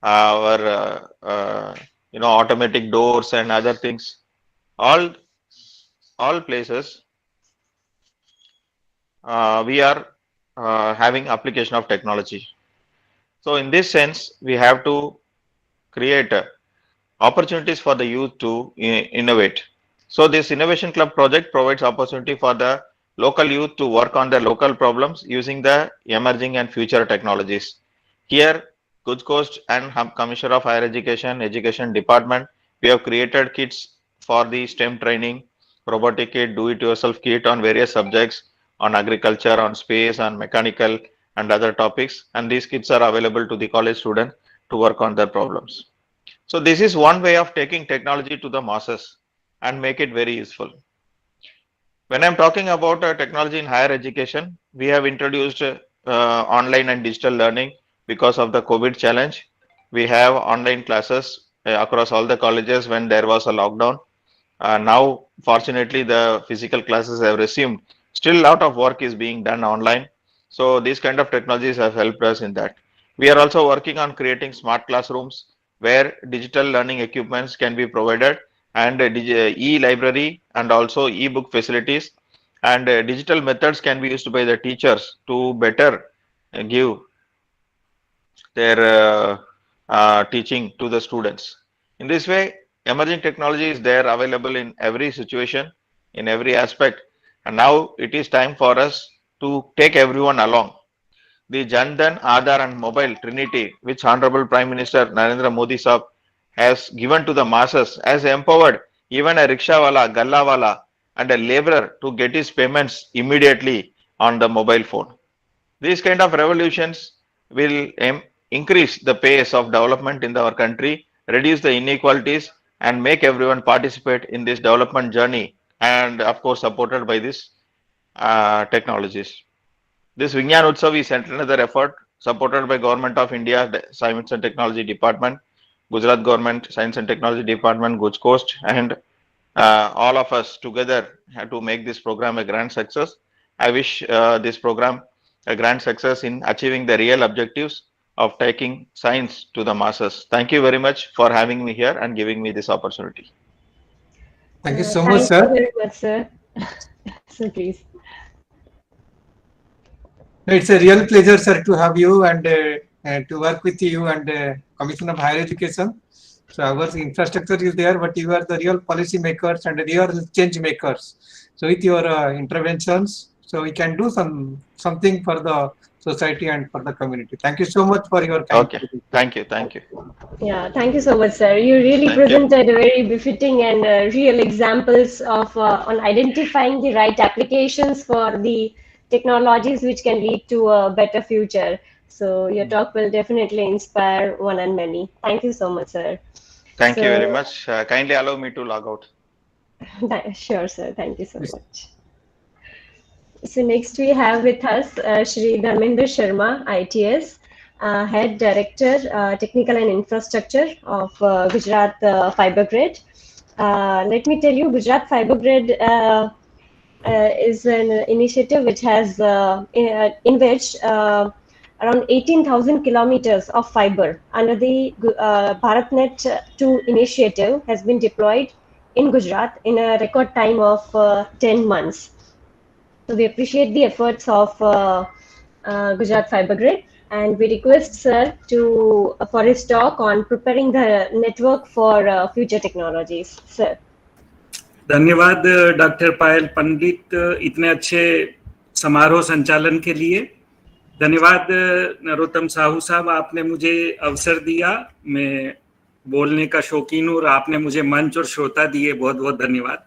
our automatic doors and other things, all places we are having application of technology. So in this sense, we have to create opportunities for the youth to innovate. So this Innovation Club project provides opportunity for the local youth to work on their local problems using the emerging and future technologies. Here, GUJCOST and Commissioner of Higher Education, Education Department, we have created kits for the STEM training, robotic kit, do-it-yourself kit on various subjects, on agriculture, on space, on mechanical and other topics. And these kits are available to the college students to work on their problems. So this is one way of taking technology to the masses and make it very useful. When I'm talking about technology in higher education, we have introduced online and digital learning because of the COVID challenge. We have online classes across all the colleges when there was a lockdown. Now, fortunately, the physical classes have resumed. Still, a lot of work is being done online. So, these kind of technologies have helped us in that. We are also working on creating smart classrooms where digital learning equipments can be provided, and e-library and also e-book facilities, and digital methods can be used by the teachers to better give their teaching to the students. In this way, emerging technology is there available in every situation, in every aspect. And now it is time for us to take everyone along. The Jan Dhan, Aadhaar and Mobile Trinity, which Honorable Prime Minister Narendra Modi Saab has given to the masses, has empowered even a rickshawala, gallawala and a laborer to get his payments immediately on the mobile phone. These kind of revolutions will increase the pace of development in our country, reduce the inequalities, and make everyone participate in this development journey. And of course, supported by these technologies. This Vigyan Utsav is another effort supported by Government of India, the Science and Technology Department, Gujarat Government Science and Technology Department, GUJCOST, and all of us together have to make this program a grand success. I wish this program a grand success in achieving the real objectives of taking science to the masses. Thank you very much for having me here and giving me this opportunity. Thank you so much, sir. Thank you very much, sir. So please. It's a real pleasure, sir, to have you and to work with you and Commission of Higher Education. So our infrastructure is there, but you are the real policy makers and real change makers. So with your interventions, so we can do something for the society and for the community. Thank you so much for your kind. Okay, thank you, thank you. Yeah, thank you so much, sir. You really Thank presented very befitting and real examples of on identifying the right applications for the technologies which can lead to a better future. So your talk will definitely inspire one and many. Thank you so much, sir. Thank you very much. Kindly allow me to log out. Sure, sir. Thank you so much. So next we have with us Shri Dharmender Sharma, ITS, Head Director, Technical and Infrastructure of Gujarat Fiber Grid. Let me tell you, Gujarat Fiber Grid is an initiative which has, in which around 18,000 kilometers of fiber under the BharatNet 2 initiative has been deployed in Gujarat in a record time of 10 months. So we appreciate the efforts of Gujarat Fiber Grid, and we request sir to for his talk on preparing the network for future technologies. Sir. धन्यवाद doctor पायल पंडित इतने अच्छे समारोह संचालन के लिए। धन्यवाद नरोत्तम साहू साहब, आपने मुझे अवसर दिया। मैं बोलने का शौकीन हूँ और आपने मुझे मंच और श्रोता दिए, बहुत बहुत धन्यवाद।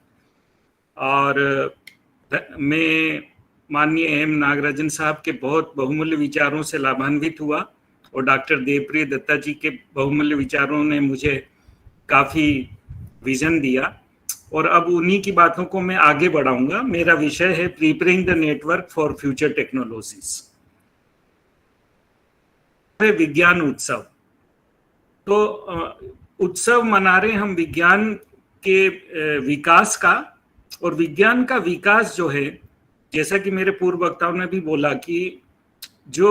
और मैं माननीय एम नागराजन साहब के बहुत बहुमूल्य विचारों से लाभान्वित हुआ और डॉक्टर देवप्रिय दत्ता जी के बहुमूल्य विचारों ने मुझे काफ़ी विजन दिया और अब उन्हीं की बातों को मैं आगे बढ़ाऊंगा। मेरा विषय है preparing the network for future technologies. विज्ञान उत्सव, तो उत्सव मना रहे हम विज्ञान के विकास का। और विज्ञान का विकास जो है, जैसा कि मेरे पूर्व वक्ताओं ने भी बोला कि जो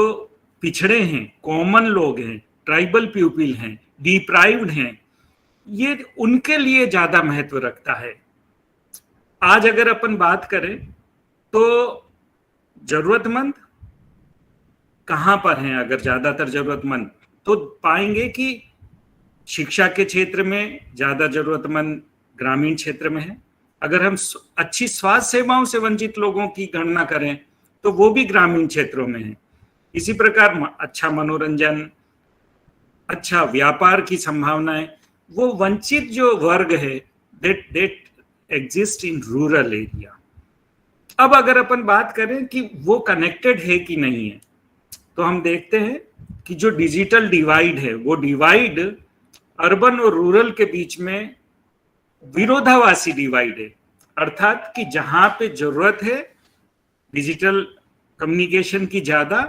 पिछड़े हैं, कॉमन लोग हैं, ट्राइबल पीपल हैं, डिप्राइव्ड हैं, ये उनके लिए ज्यादा महत्व रखता है। आज अगर अपन बात करें तो जरूरतमंद कहां पर हैं? अगर ज्यादातर जरूरतमंद तो पाएंगे कि शिक्षा के क्षेत्र में ज्यादा जरूरतमंद ग्रामीण क्षेत्र में है। अगर हम अच्छी स्वास्थ्य सेवाओं से वंचित लोगों की गणना करें तो वो भी ग्रामीण क्षेत्रों में है। इसी प्रकार अच्छा मनोरंजन, अच्छा व्यापार की संभावनाएं, वो वंचित जो वर्ग है that exist in rural area। अब अगर अपन बात करें कि वो कनेक्टेड है कि नहीं है, तो हम देखते हैं कि जो डिजिटल डिवाइड है, वो डिवाइड अर्बन और रूरल के बीच में विरोधाभासी डिवाइड है। अर्थात कि जहां पे जरूरत है डिजिटल कम्युनिकेशन की ज्यादा,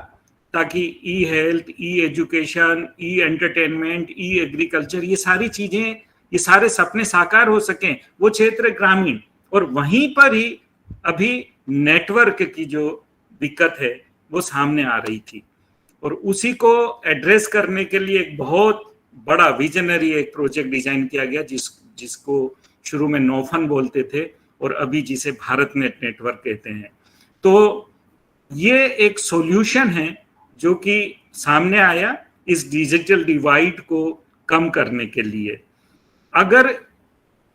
ताकि ई हेल्थ, ई एजुकेशन, ई एंटरटेनमेंट, ई एग्रीकल्चर, ये सारी चीजें, ये सारे सपने साकार हो सकें। वो क्षेत्र ग्रामीण, और वहीं पर ही अभी नेटवर्क की जो दिक्कत है वो सामने आ रही थी, और उसी को एड्रेस करने के लिए एक बहुत बड़ा विजनरी एक प्रोजेक्ट डिजाइन किया गया, जिसको शुरू में नोफन बोलते थे और अभी जिसे भारत नेट नेटवर्क कहते हैं। तो ये एक सॉल्यूशन है जो कि सामने आया इस डिजिटल डिवाइड को कम करने के लिए। अगर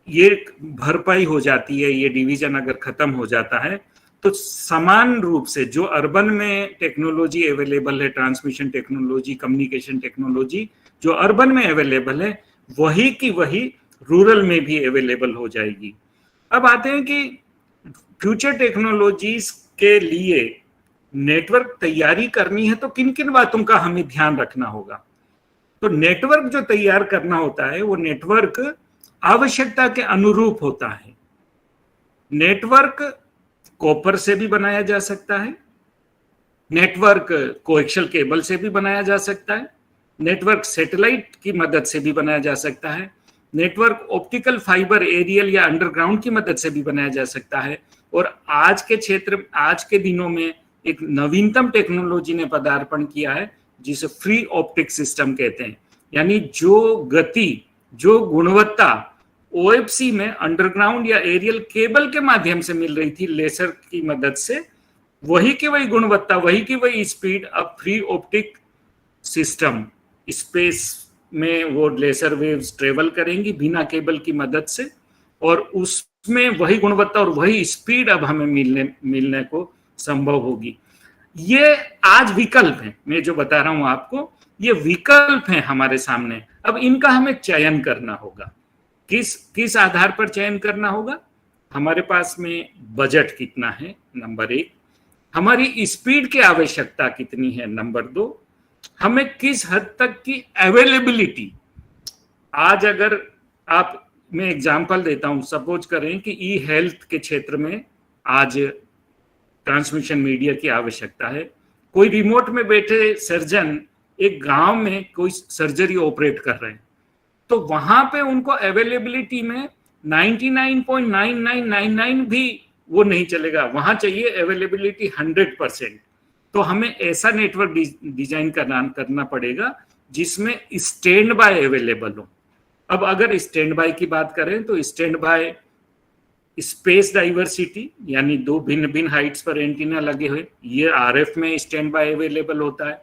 ये भरपाई हो जाती है, ये डिवीजन अगर खत्म हो जाता है, तो समान रूप से जो अर्बन में टेक्नोलॉजी अवेलेबल है, ट्रांसमिशन टेक्नोलॉजी, कम्युनिकेशन टेक्नोलॉजी जो अर्बन में अवेलेबल है, वही की वही रूरल में भी अवेलेबल हो जाएगी। अब आते हैं कि फ्यूचर टेक्नोलॉजीज के लिए नेटवर्क तैयारी करनी है तो किन किन बातों का हमें ध्यान रखना होगा। तो नेटवर्क जो तैयार करना होता है वो नेटवर्क आवश्यकता के अनुरूप होता है। नेटवर्क कॉपर से भी बनाया जा सकता है, नेटवर्क कोएक्शियल केबल से भी बनाया जा सकता है, नेटवर्क सैटेलाइट की मदद से भी बनाया जा सकता है, नेटवर्क ऑप्टिकल फाइबर, एरियल या अंडरग्राउंड की मदद से भी बनाया जा सकता है। और आज के दिनों में एक नवीनतम टेक्नोलॉजी ने पदार्पण किया है जिसे फ्री ऑप्टिक सिस्टम कहते हैं। यानी जो गति, जो गुणवत्ता ओएफसी में अंडरग्राउंड या एरियल केबल के माध्यम से मिल रही थी लेजर की मदद से, वही की वही गुणवत्ता, वही की वही स्पीड अब फ्री ऑप्टिक सिस्टम, स्पेस में वो लेजर वेव्स ट्रेवल करेंगी बिना केबल की मदद से, और उसमें वही गुणवत्ता और वही स्पीड अब हमें मिलने को संभव होगी। ये आज विकल्प है, मैं जो बता रहा हूं आपको, ये विकल्प है हमारे सामने। अब इनका हमें चयन करना होगा। किस आधार पर चयन करना होगा? हमारे पास में बजट कितना है, नंबर 1। हमारी स्पीड की आवश्यकता कितनी है, नंबर 2। हमें किस हद तक की अवेलेबिलिटी, आज अगर आप, मैं एग्जांपल देता हूं, सपोज करें कि ई हेल्थ के क्षेत्र में आज ट्रांसमिशन मीडिया की आवश्यकता है। कोई रिमोट में बैठे सर्जन एक गांव में कोई सर्जरी ऑपरेट कर रहे हैं, तो वहां पे उनको अवेलेबिलिटी में 99.9999 भी वो नहीं चलेगा, वहां चाहिए अवेलेबिलिटी 100%। तो हमें ऐसा नेटवर्क डिजाइन करना पड़ेगा जिसमें स्टैंड बाय अवेलेबल हो। अब अगर स्टैंड बाय की बात करें तो स्टैंड बाय स्पेस डाइवर्सिटी, यानी 2 भिन्न हाइट्स पर एंटीना लगे हुए, ये आरएफ में स्टैंड बाय अवेलेबल होता है।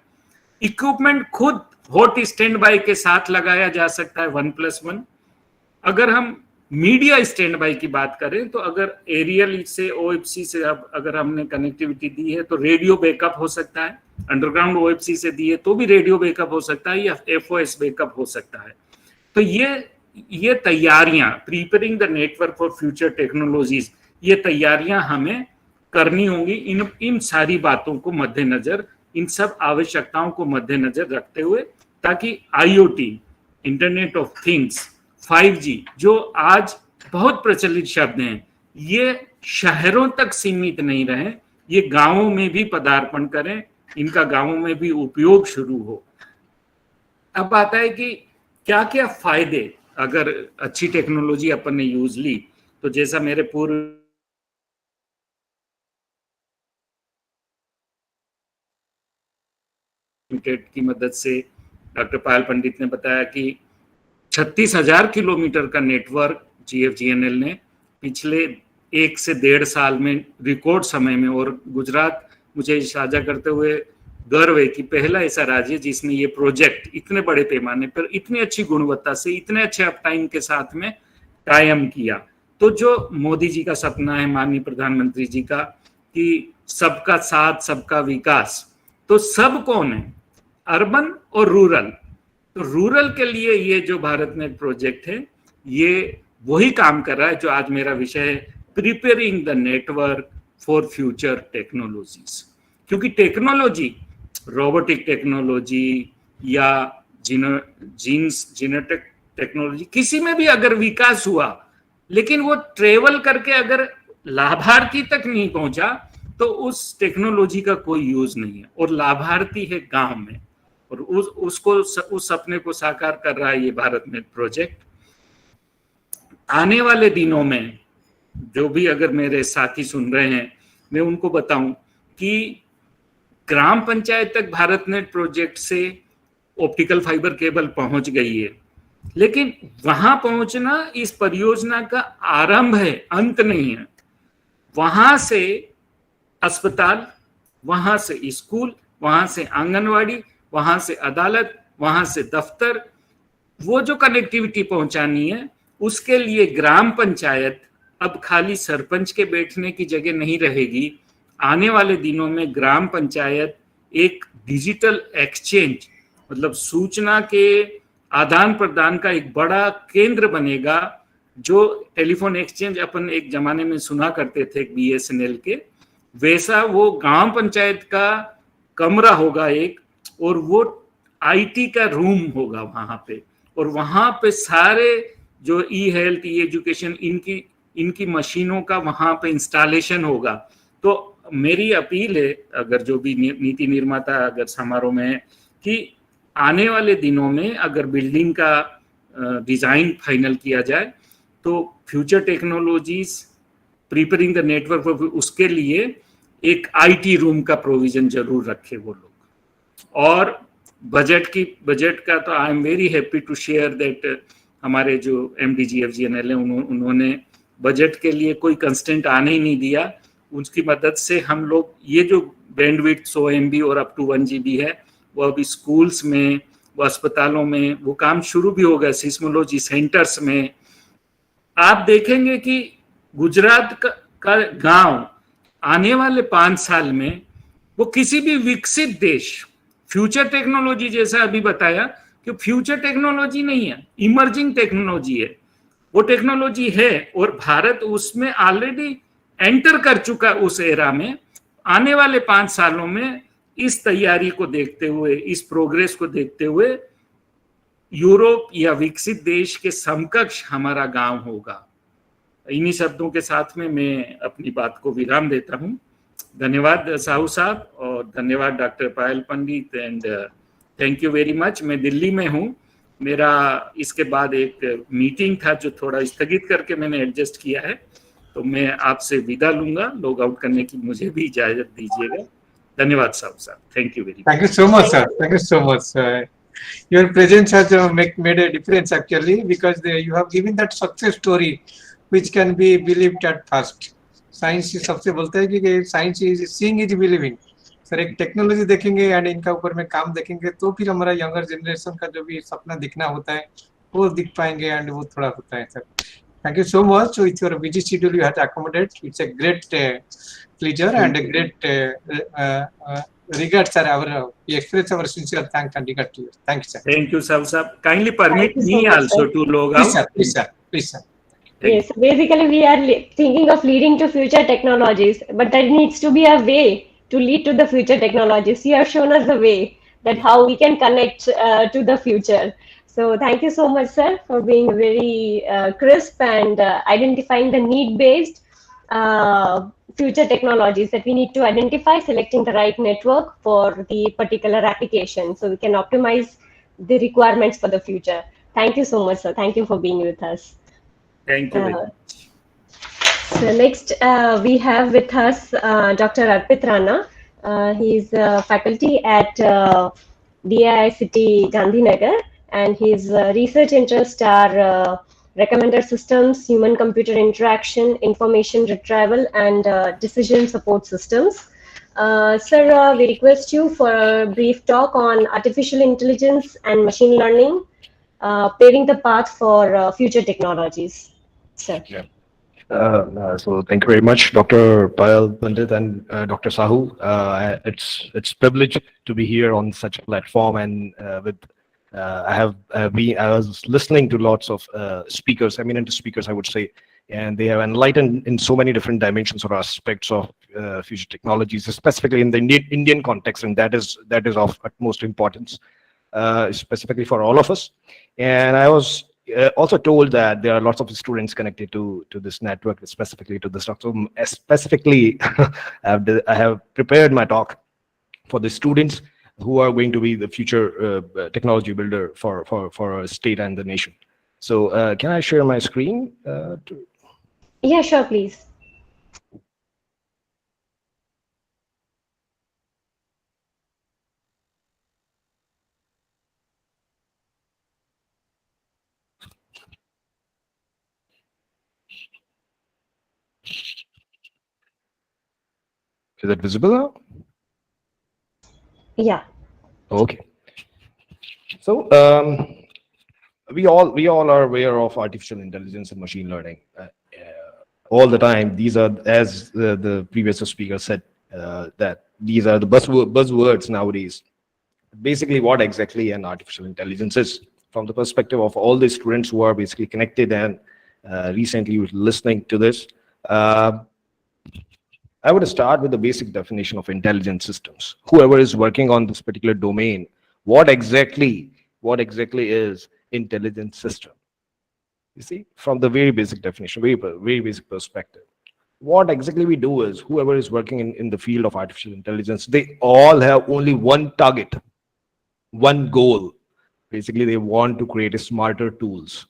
इक्विपमेंट खुद हॉट स्टैंड बाय के साथ लगाया जा सकता है 1+1। अगर हम मीडिया स्टैंड बाय की बात करें तो अगर एरियल से ओएफसी से अगर हमने कनेक्टिविटी दी है तो रेडियो बैकअप हो सकता है, अंडरग्राउंड ओएफसी से दी है तो भी रेडियो बैकअप हो सकता है, या एफओएस बैकअप हो सकता है। तो ये तैयारियां, preparing the network for future technologies, ये तैयारियां हमें करनी होंगी। इन सारी बातों को मद्देनजर, इन सब आवश्यकताओं को मद्देनजर रखते हुए, ताकि IoT, internet of things, 5G जो आज बहुत प्रचलित शब्द हैं, ये शहरों तक सीमित नहीं रहे, ये गांवों में भी पदार्पण करें, इनका गांवों में भी उपयोग शुरू हो। अब आता है कि क्या क्या फायदे अगर अच्छी टेक्नोलॉजी अपन ने यूज ली। तो जैसा मेरे पूर्व की मदद से डॉक्टर पायल पंडित ने बताया कि 36,000 किलोमीटर का नेटवर्क GFGNL ने पिछले 1 से 1.5 साल में रिकॉर्ड समय में, और गुजरात मुझे साझा करते हुए गर्व है कि पहला ऐसा राज्य है जिसने ये प्रोजेक्ट इतने बड़े पैमाने पर, इतनी अच्छी गुणवत्ता से, इतने अच्छे अपटाइम के साथ में कायम किया। तो जो मोदी जी का सपना है, माननीय प्रधानमंत्री जी का, कि सबका साथ सबका विकास, तो सब कौन है? अर्बन और रूरल। तो रूरल के लिए ये जो भारत नेट प्रोजेक्ट है, ये वही काम कर रहा है जो आज मेरा विषय है, preparing the network for future technologies. क्योंकि टेक्नोलॉजी, रोबोटिक टेक्नोलॉजी या जीनेटिक टेक्नोलॉजी, किसी में भी अगर विकास हुआ लेकिन वो ट्रेवल करके अगर लाभार्थी तक नहीं पहुंचा, तो उस टेक्नोलॉजी का कोई यूज नहीं है, और लाभार्थी है गांव में, और उस सपने को साकार कर रहा है ये भारत नेट प्रोजेक्ट। आने वाले दिनों में जो भी अगर मेरे साथी सुन रहे हैं, मैं उनको बताऊं कि ग्राम पंचायत तक भारत नेट प्रोजेक्ट से ऑप्टिकल फाइबर केबल पहुंच गई है, लेकिन वहां पहुंचना इस परियोजना का आरंभ है, अंत नहीं है। वहां से अस्पताल, वहां से स्कूल, वहां से आंगनवाड़ी, वहां से अदालत, वहां से दफ्तर, वो जो कनेक्टिविटी पहुंचानी है, उसके लिए ग्राम पंचायत अब खाली सरपंच के बैठने की जगह नहीं रहेगी। आने वाले दिनों में ग्राम पंचायत एक डिजिटल एक्सचेंज, मतलब सूचना के आदान प्रदान का एक बड़ा केंद्र बनेगा। जो टेलीफोन एक्सचेंज अपन एक जमाने में सुना करते थे BSNL के, वैसा वो ग्राम पंचायत का कमरा होगा एक, और वो IT का रूम होगा वहां पे, और वहां पे सारे जो ई-हेल्थ, ई-एजुकेशन, इनकी मशीनों का वहां पे इंस्टॉलेशन होगा। तो मेरी अपील है, अगर जो भी नीति निर्माता अगर समारोह में है, कि आने वाले दिनों में अगर बिल्डिंग का डिजाइन फाइनल किया जाए तो future technologies preparing the network, उसके लिए एक IT रूम का प्रोविजन जरूर रखे वो लोग। और बजट का तो I am very happy to share that हमारे जो MDGFGNL है, उन्होंने बजट के लिए कोई कंस्टेंट आने ही नहीं दिया। उसकी मदद से हम लोग ये जो बैंडविड्थ 100 MB और अप टू 1 GB है, वो अभी स्कूल्स में, वो अस्पतालों में वो काम शुरू भी हो गया, सिस्मोलॉजी सेंटर्स में। आप देखेंगे कि गुजरात का गांव आने वाले 5 साल में वो किसी भी विकसित देश, फ्यूचर टेक्नोलॉजी जैसा अभी बताया कि फ्यूचर टेक्नोलॉजी नहीं है, इमर्जिंग टेक्नोलॉजी है, वो टेक्नोलॉजी है, और भारत उसमें ऑलरेडी एंटर कर चुका उस एरा में। आने वाले 5 सालों में इस तैयारी को देखते हुए, इस प्रोग्रेस को देखते हुए, यूरोप या विकसित देश के समकक्ष हमारा गांव होगा। इन्हीं शब्दों के साथ में मैं अपनी बात को विराम देता हूं। धन्यवाद साहू साहब, और धन्यवाद doctor Payal Pandit, and thank you very much. मैं दिल्ली में हूं, मेरा इसके बाद एक मीटिंग था जो थोड़ा स्थगित करके मैंने एडजस्ट किया है, तो मैं आपसे विदा लूंगा। लॉग आउट करने की मुझे भी इजाजत दीजिएगा। धन्यवाद साहब साहब, thank you very much. Thank you so much, sir. Thank you so much. Your presence has made a difference actually, because you have given that success story which can be believed at first. Science सबसे बोलता है कि science is seeing is believing. Sir एक technology देखेंगे and इनका ऊपर में काम देखेंगे तो फिर हमारा यंगर जनरेशन का जो भी सपना दिखना होता है वो दिख पाएंगे, एंड वो थोड़ा होता है। Sir thank you so much. With your busy schedule you have to accommodate. It's a great pleasure and a great regard, sir. We express our sincere thanks and regard to you. Thank you, sir. Thank you, sir. Kindly permit Thank you me so much, also sir. to log Please, out. sir. Please, sir. Please, sir. Yes, basically we are thinking of leading to future technologies, but there needs to be a way to lead to the future technologies. You have shown us the way that how we can connect to the future. So thank you so much, sir, for being very crisp and identifying the need-based future technologies that we need to identify, selecting the right network for the particular application so we can optimize the requirements for the future. Thank you so much, sir. Thank you for being with us. Thank you very much. So next we have with us Dr. Arpit Rana. He is faculty at DIICT Gandhinagar, and his research interests are recommender systems, human-computer interaction, information retrieval, and decision support systems. Sir, we request you for a brief talk on artificial intelligence and machine learning, paving the path for future technologies. Sir. Yeah. So thank you very much, Dr. Payal Pandit and Dr. Sahu. It's privilege to be here on such a platform, and I was listening to lots of speakers, eminent speakers, I would say, and they have enlightened in so many different dimensions or aspects of future technologies, specifically in the Indian context, and that is of utmost importance, specifically for all of us. And I was also told that there are lots of students connected to this network, specifically to this talk. So specifically, I have prepared my talk for the students who are going to be the future technology builder for a state and the nation. So can I share my screen? Yeah, sure, please. Is it visible now? Yeah. Okay. So we all are aware of artificial intelligence and machine learning all the time. These are, as the previous speaker said, that these are the buzzwords nowadays. Basically, what exactly an artificial intelligence is, from the perspective of all the students who are basically connected and recently listening to this. I would start with the basic definition of intelligent systems. Whoever is working on this particular domain, what exactly is intelligent system? You see, from the very basic definition, very basic perspective. What exactly we do is, whoever is working in the field of artificial intelligence, they all have only one target, one goal. Basically, they want to create smarter tools,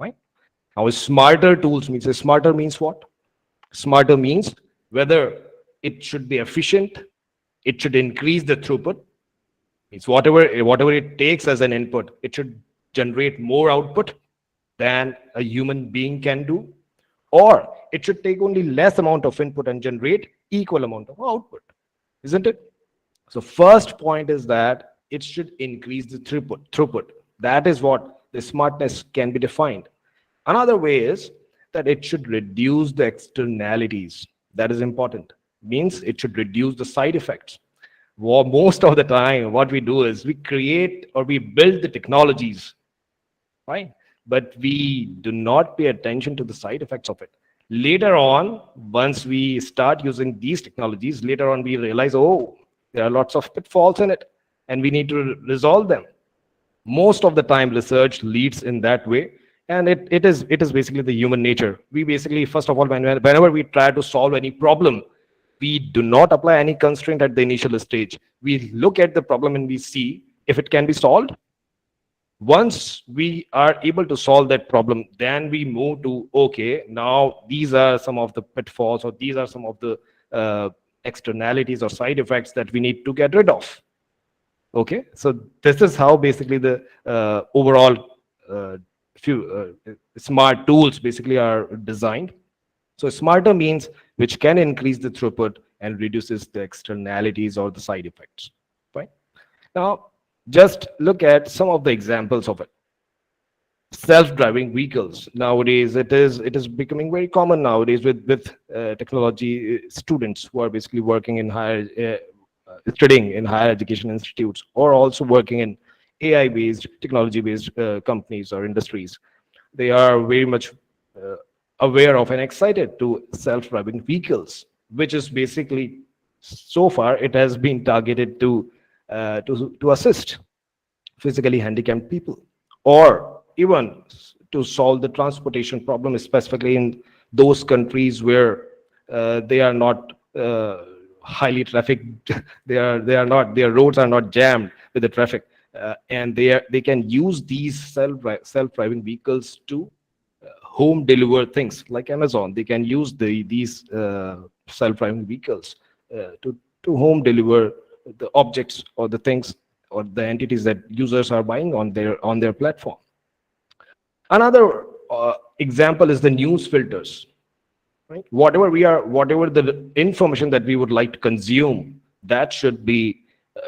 right? Now, smarter tools means what? Smarter means whether it should be efficient, it should increase the throughput. It's whatever it takes as an input, it should generate more output than a human being can do, or it should take only less amount of input and generate equal amount of output, isn't it? So first point is that it should increase the throughput. That is what the smartness can be defined. Another way is that it should reduce the externalities. That is important. Means it should reduce the side effects. Well, most of the time, what we do is we create or we build the technologies, right? But we do not pay attention to the side effects of it. Later on, once we start using these technologies, later on we realize, oh, there are lots of pitfalls in it, and we need to resolve them. Most of the time, research leads in that way, and it is basically the human nature. We basically, first of all, whenever we try to solve any problem, we do not apply any constraint at the initial stage. We look at the problem and we see if it can be solved. Once we are able to solve that problem, then we move to, okay, now these are some of the pitfalls, or these are some of the externalities or side effects that we need to get rid of. Okay, so this is how basically the overall smart tools basically are designed. So smarter means which can increase the throughput and reduces the externalities or the side effects. Right? Now, just look at some of the examples of it. Self-driving vehicles. Nowadays, it is becoming very common nowadays with technology students who are basically working in studying in higher education institutes, or also working in AI-based, technology-based companies or industries. They are very much aware of and excited to self-driving vehicles, which is basically, so far, it has been targeted to assist physically handicapped people, or even to solve the transportation problem, specifically in those countries where they are not highly trafficked. Their roads are not jammed with the traffic, and they can use these self-driving vehicles to home deliver things like Amazon. They can use these self-driving vehicles to home deliver the objects or the things or the entities that users are buying on their platform. Another example is the news filters. Right? Whatever the information that we would like to consume, that should be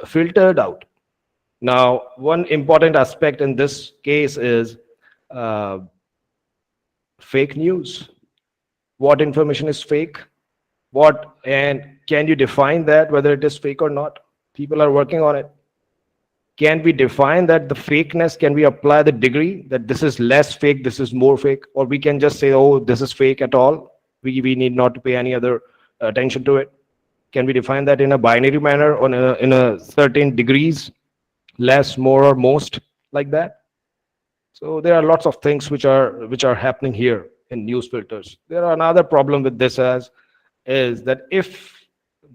filtered out. Now, one important aspect in this case is fake news. What information is fake? And can you define that, whether it is fake or not? People are working on it. Can we define that the fakeness? Can we apply the degree that this is less fake, this is more fake? Or we can just say, oh, this is fake at all. We need not to pay any other attention to it. Can we define that in a binary manner, or in a certain degrees, less, more, or most, like that? So there are lots of things which are happening here in news filters. There are another problem with this as is that if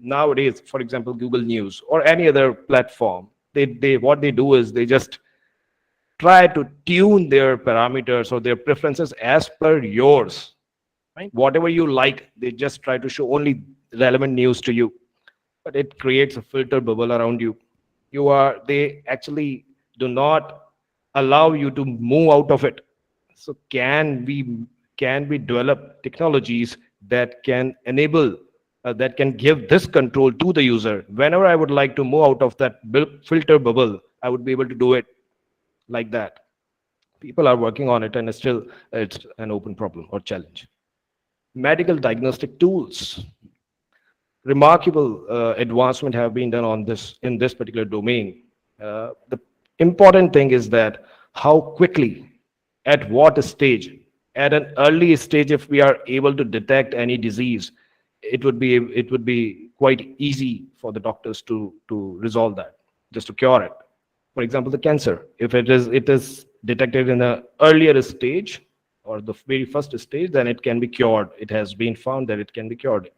nowadays, for example, Google News or any other platform, they what they do is they just try to tune their parameters or their preferences as per yours, right? Whatever you like, they just try to show only relevant news to you, but it creates a filter bubble around you. They actually do not allow you to move out of it. So can we develop technologies that can enable that can give this control to the user? Whenever I would like to move out of that filter bubble, I would be able to do it like that. People are working on it, and still it's an open problem or challenge. Medical diagnostic tools, remarkable advancement have been done on this in this particular domain. The important thing is that how quickly, at what stage, at an early stage, if we are able to detect any disease, it would be quite easy for the doctors to resolve that, just to cure it. For example, the cancer, if it is detected in an earlier stage or the very first stage, then it can be cured. It has been found that it can be cured.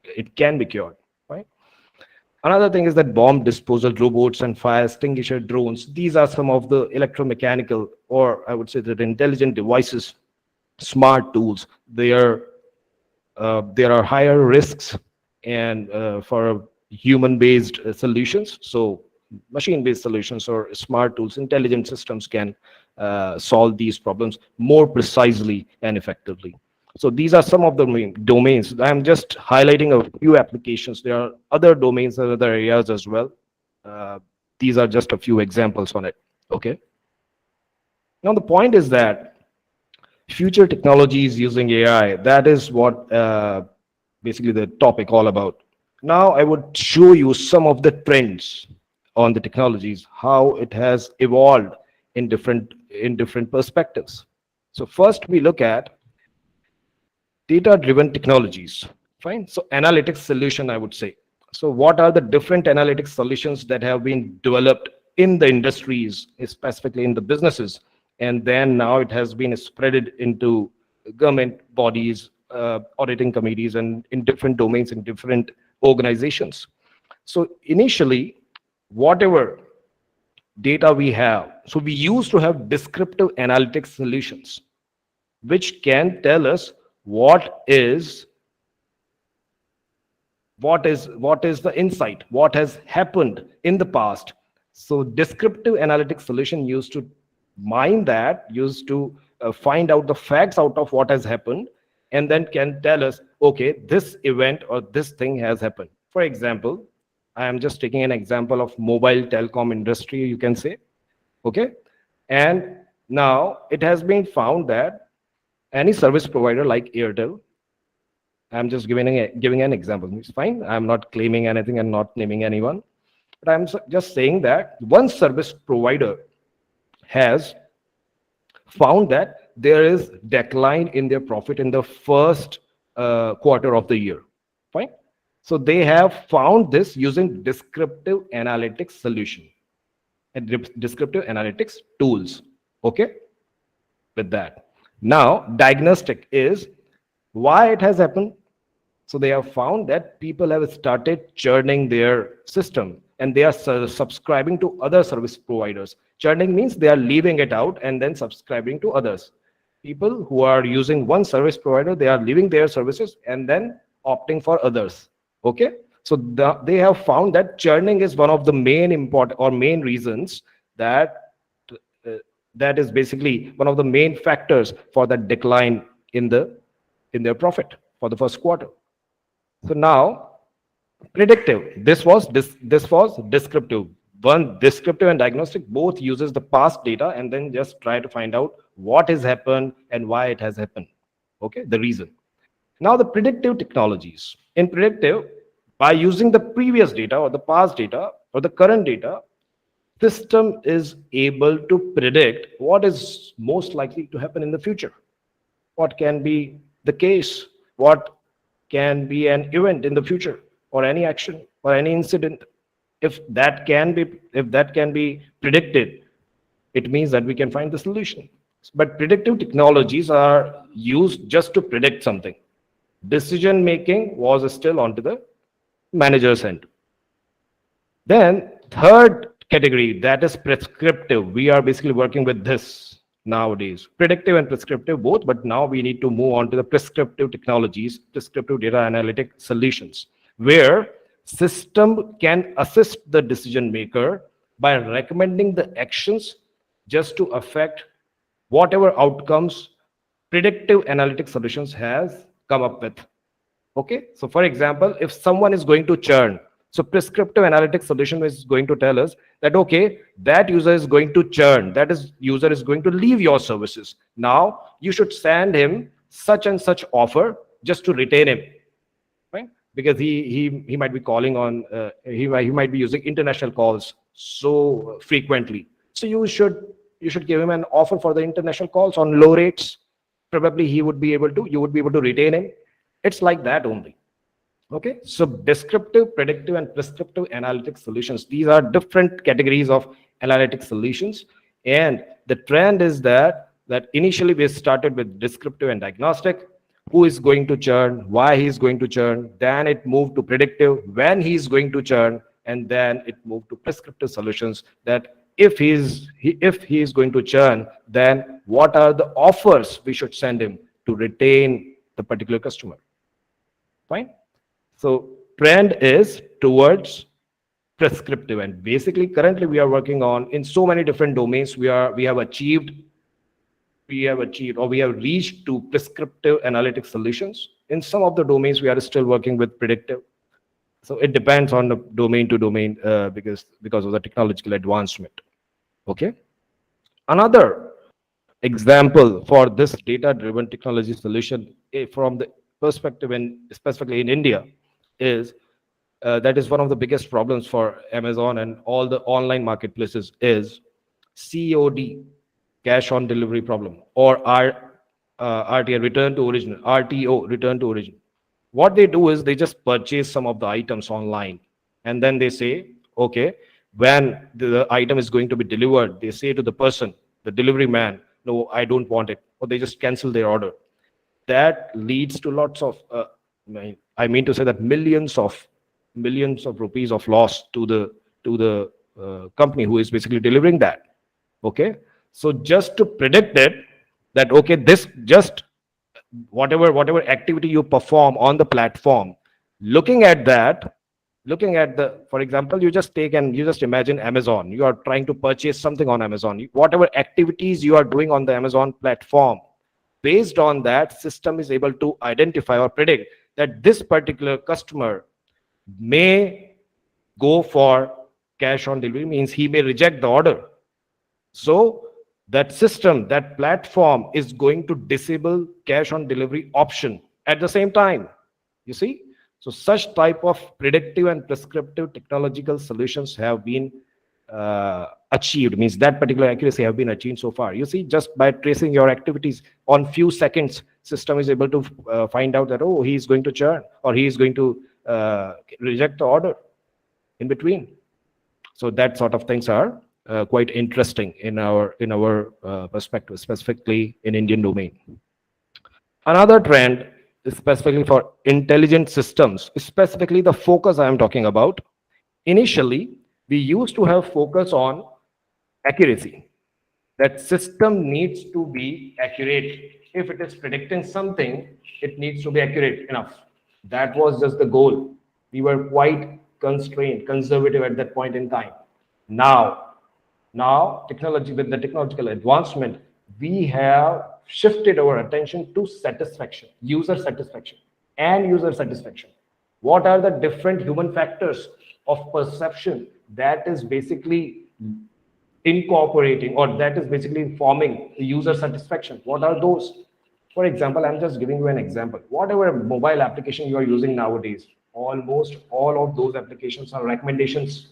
It can be cured, right? Another thing is that bomb disposal robots and fire extinguisher drones. These are some of the electromechanical, or I would say that intelligent devices, smart tools. There are higher risks and for human-based solutions. So machine-based solutions or smart tools, intelligent systems can solve these problems more precisely and effectively. So these are some of the main domains. I'm just highlighting a few applications. There are other domains and other areas as well. These are just a few examples on it. Okay. Now the point is that future technologies using AI, that is what basically the topic all about. Now I would show you some of the trends on the technologies, how it has evolved in different perspectives. So first we look at data-driven technologies. Fine. So analytics solution, I would say. So what are the different analytics solutions that have been developed in the industries, specifically in the businesses, and then now it has been spreaded into government bodies, auditing committees, and in different domains, in different organizations. So initially, whatever data we have, so we used to have descriptive analytics solutions, which can tell us what is the insight, what has happened in the past. So descriptive analytics solution used to mine that, used to find out the facts out of what has happened, and then can tell us, okay, this event or this thing has happened. For example, I am just taking an example of mobile telecom industry, you can say. Okay. And now it has been found that any service provider like Airtel, I'm just giving an example. It's fine. I'm not claiming anything and not naming anyone. But I'm just saying that one service provider has found that there is decline in their profit in the first quarter of the year. Fine. So they have found this using descriptive analytics solution and descriptive analytics tools. Okay. With that. Now, diagnostic is why it has happened. So they have found that people have started churning their system and they are subscribing to other service providers. Churning means they are leaving it out and then subscribing to others. People who are using one service provider, they are leaving their services and then opting for others. Okay. So they have found that churning is one of the main reasons that that is basically one of the main factors for that decline in their profit for the first quarter. So now, predictive. This was descriptive. One, descriptive and diagnostic both uses the past data and then just try to find out what has happened and why it has happened. Okay, the reason. Now the predictive technologies. In predictive, by using the previous data or the past data or the current data, system is able to predict what is most likely to happen in the future. What can be the case? What can be an event in the future or any action or any incident? If that can be predicted, it means that we can find the solution. But predictive technologies are used just to predict something. Decision making was still onto the manager's end. Then third category, that is prescriptive. We are basically working with this nowadays. Predictive and prescriptive both, but now we need to move on to the prescriptive technologies, prescriptive data analytic solutions, where system can assist the decision maker by recommending the actions just to affect whatever outcomes predictive analytic solutions has come up with. Okay, so for example, if someone is going to churn, so prescriptive analytics solution is going to tell us that, okay, that user is going to churn, that is user is going to leave your services. Now you should send him such and such offer just to retain him, right? Because he might be calling on, he might be using international calls so frequently. So you should give him an offer for the international calls on low rates. Probably you would be able to retain him. It's like that only. Okay, so descriptive, predictive, and prescriptive analytic solutions. These are different categories of analytic solutions. And the trend is that initially we started with descriptive and diagnostic. Who is going to churn, why he is going to churn. Then it moved to predictive, when he is going to churn. And then it moved to prescriptive solutions, that if he is going to churn, then what are the offers we should send him to retain the particular customer. Fine. So trend is towards prescriptive, and basically currently we are working on in so many different domains. We have achieved or we have reached to prescriptive analytic solutions. In some of the domains we are still working with predictive. So it depends on the domain to domain because of the technological advancement. Okay. Another example for this data-driven technology solution from the perspective and specifically in India is that is one of the biggest problems for Amazon and all the online marketplaces is COD, cash on delivery problem, or RTO, return to origin. What they do is they just purchase some of the items online, and then they say, okay, when the item is going to be delivered, they say to the person, the delivery man, no, I don't want it, or they just cancel their order. That leads to lots of I mean to say that millions of rupees of loss to the company who is basically delivering that. Okay, so just to predict it, that okay, this just whatever activity you perform on the platform, looking at the, for example, you just imagine Amazon. You are trying to purchase something on Amazon. Whatever activities you are doing on the Amazon platform, based on that, system is able to identify or predict that this particular customer may go for cash on delivery, means he may reject the order. So that system, that platform is going to disable cash on delivery option at the same time. You see? So such type of predictive and prescriptive technological solutions have been achieved, means that particular accuracy have been achieved so far. You see, just by tracing your activities on few seconds, system is able to find out that, oh, he is going to churn or he is going to reject the order in between. So that sort of things are quite interesting in our perspective, specifically in Indian domain. Another trend is specifically for intelligent systems, specifically the focus I am talking about. Initially, we used to have focus on accuracy. That system needs to be accurate. If it is predicting something, it needs to be accurate enough. That was just the goal. We were quite constrained, conservative at that point in time. Now technology, with the technological advancement, we have shifted our attention to satisfaction, user satisfaction and user satisfaction. What are the different human factors of perception that is basically incorporating, or that is basically informing the user satisfaction? What are those? For example, I'm just giving you an example. Whatever mobile application you are using nowadays, almost all of those applications are recommendations,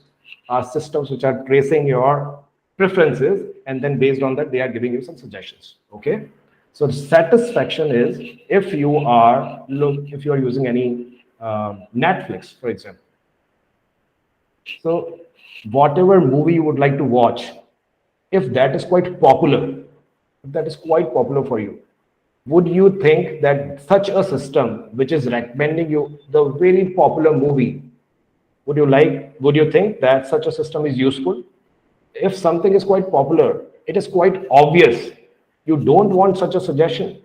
are systems which are tracing your preferences, and then based on that they are giving you some suggestions. Okay, so the satisfaction is, if you are using any Netflix, for example, so whatever movie you would like to watch, if that is quite popular, if that is quite popular for you, would you think that such a system which is recommending you the very popular movie, would you think that such a system is useful? If something is quite popular, it is quite obvious. You don't want such a suggestion.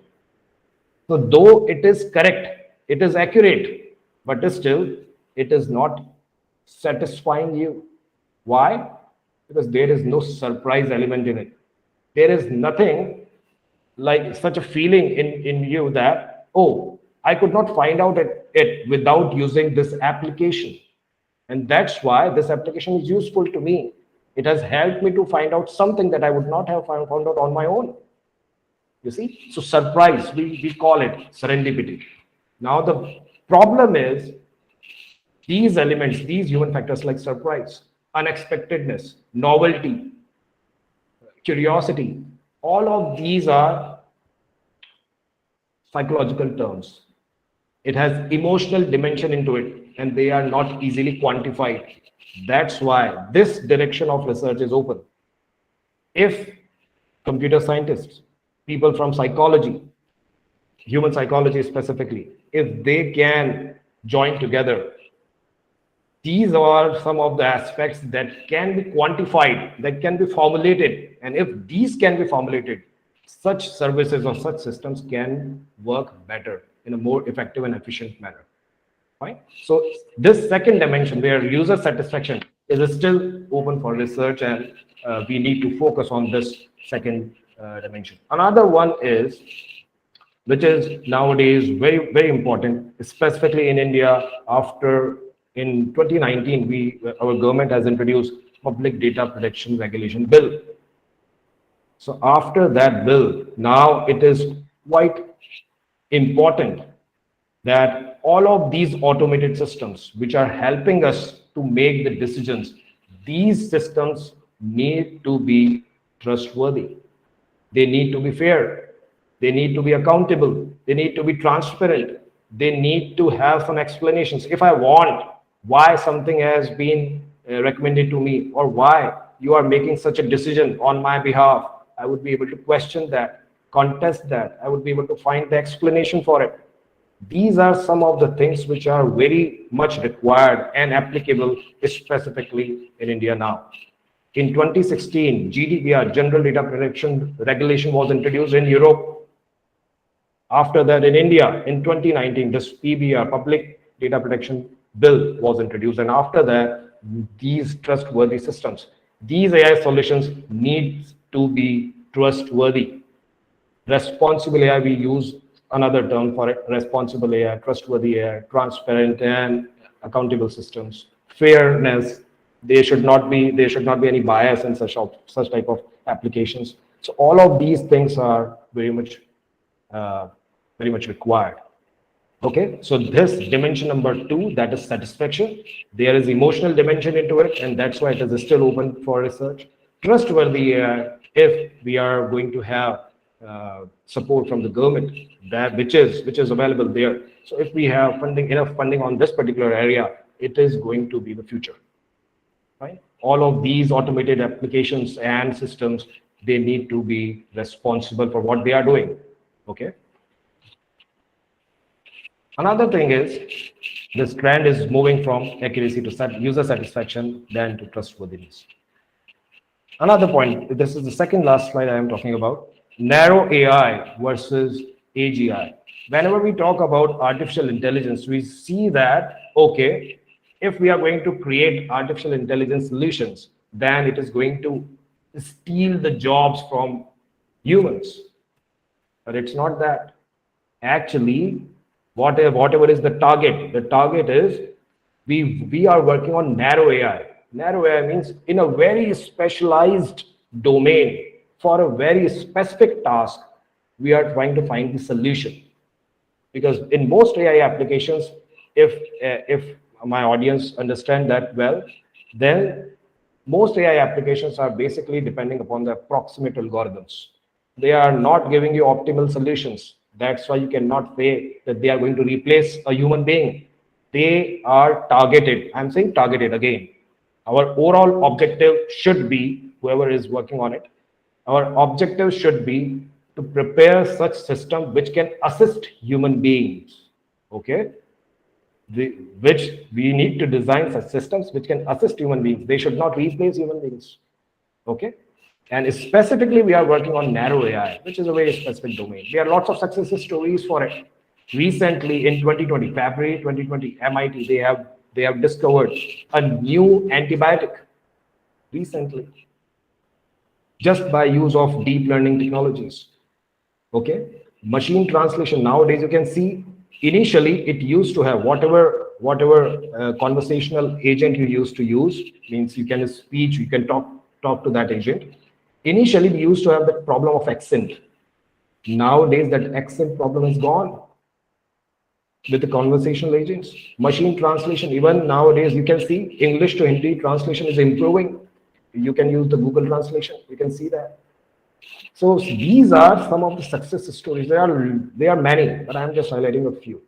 So though it is correct, it is accurate, but still it is not satisfying you. Why? Because there is no surprise element in it. There is nothing like such a feeling in you that, oh, I could not find out it without using this application. And that's why this application is useful to me. It has helped me to find out something that I would not have found out on my own. You see? So surprise, we call it serendipity. Now the problem is these elements, these human factors like surprise, unexpectedness, novelty, curiosity, all of these are psychological terms. It has emotional dimension into it, and they are not easily quantified. That's why this direction of research is open. If computer scientists, people from psychology, human psychology specifically, if they can join together, these are some of the aspects that can be quantified, that can be formulated. And if these can be formulated, such services or such systems can work better in a more effective and efficient manner. Fine. So this second dimension where user satisfaction is still open for research, and we need to focus on this second dimension. Another one is, which is nowadays very, very important, specifically in India. After in 2019, our government has introduced Public Data Protection Regulation Bill. So after that bill, now it is quite important that all of these automated systems which are helping us to make the decisions, these systems need to be trustworthy. They need to be fair. They need to be accountable. They need to be transparent. They need to have some explanations. If I want why something has been recommended to me, or why you are making such a decision on my behalf, I would be able to question that, contest that. I would be able to find the explanation for it. These are some of the things which are very much required and applicable specifically in India now. In 2016, GDPR, General Data Protection Regulation, was introduced in Europe. After that, in India, in 2019, this PBR, Public Data Protection Bill, was introduced. And after that, these trustworthy systems, these AI solutions need to be trustworthy. Responsible AI, we use another term for it: responsible AI, trustworthy AI, transparent and accountable systems, fairness. There should not be any bias in such type of applications. So all of these things are very much required. Okay, so this dimension number 2, that is satisfaction. There is emotional dimension into it, and that's why it is still open for research. Trustworthy AI, if we are going to have support from the government, that which is available there. So if we have enough funding on this particular area, it is going to be the future. Right? All of these automated applications and systems, they need to be responsible for what they are doing. Okay. Another thing is, this trend is moving from accuracy to user satisfaction than to trustworthiness. Another point, this is the second last slide I am talking about, narrow AI versus AGI. Whenever we talk about artificial intelligence, we see that, okay, if we are going to create artificial intelligence solutions, then it is going to steal the jobs from humans. But it's not that. Actually, whatever is the target is we are working on narrow AI. Narrow AI means in a very specialized domain for a very specific task, we are trying to find the solution. Because in most AI applications, if my audience understand that well, then most AI applications are basically depending upon the approximate algorithms. They are not giving you optimal solutions. That's why you cannot say that they are going to replace a human being. They are targeted. I'm saying targeted again. Our overall objective should be, whoever is working on it, Our objective should be to prepare such system which can assist human beings. Okay, which we need to design such systems which can assist human beings. They should not replace human beings. Okay, and specifically we are working on narrow AI, which is a very specific domain. There are lots of success stories for it. Recently, in 2020, February 2020, MIT they have discovered a new antibiotic recently, just by use of deep learning technologies. Okay, machine translation nowadays you can see, initially it used to have whatever conversational agent you used to use, means you can speech, you can talk to that agent. Initially we used to have the problem of accent. Nowadays that accent problem is gone with the conversational agents. Machine translation, even nowadays you can see English to Hindi translation is improving. You can use the Google translation, you can see that. So these are some of the success stories. There are many, but I'm just highlighting a few.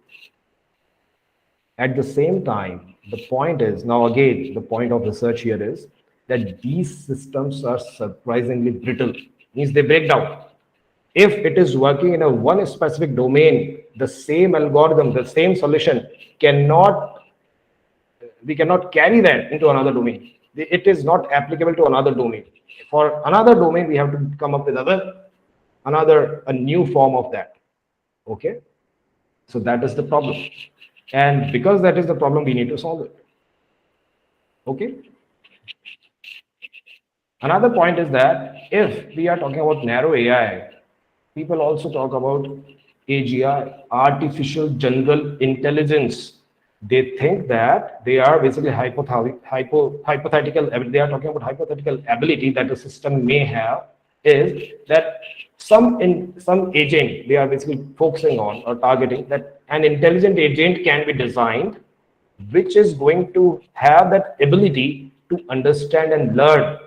At the same time, the point is, now again, the point of research here is that these systems are surprisingly brittle, means they break down. If it is working in a one specific domain, the same algorithm, the same solution we cannot carry that into another domain. It is not applicable to another domain. For another domain, we have to come up with a new form of that. Okay, so that is the problem, and because that is the problem, we need to solve it. Okay. Another point is that if we are talking about narrow AI, people also talk about AGI, artificial general intelligence. They think that they are basically hypothetical. They are talking about hypothetical ability that the system may have, is that some agent they are basically focusing on or targeting, that an intelligent agent can be designed which is going to have that ability to understand and learn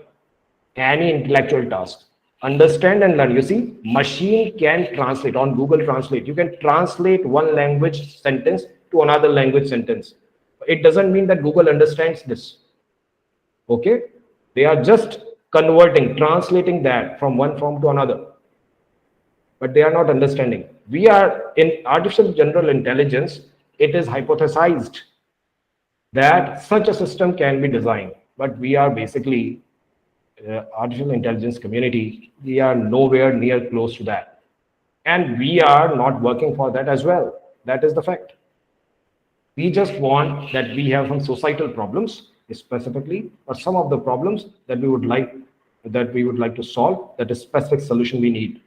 any intellectual task. Understand and learn. You see, machine can translate on Google Translate. You can translate one language sentence to another language sentence. It doesn't mean that Google understands this. Okay, they are just translating that from one form to another, but they are not understanding. We are in artificial general intelligence. It is hypothesized that such a system can be designed, but we are basically artificial intelligence community, we are nowhere near close to that, and we are not working for that as well. That is the fact. We just want that we have some societal problems specifically, or some of the problems that we would like to solve, that is specific solution we need.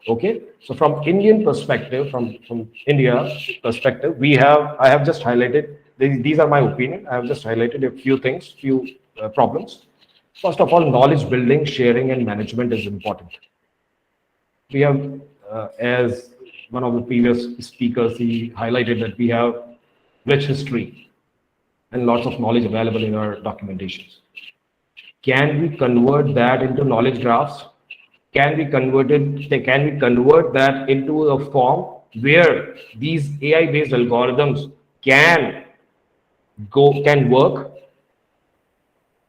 Okay, so from Indian perspective, from India perspective, I have just highlighted, these are my opinion, I have just highlighted a few things, few problems. First of all, knowledge building, sharing, and management is important. We have, as one of the previous speakers, he highlighted that we have rich history and lots of knowledge available in our documentations. Can we convert that into knowledge graphs? Can we convert that into a form where these AI-based algorithms can work?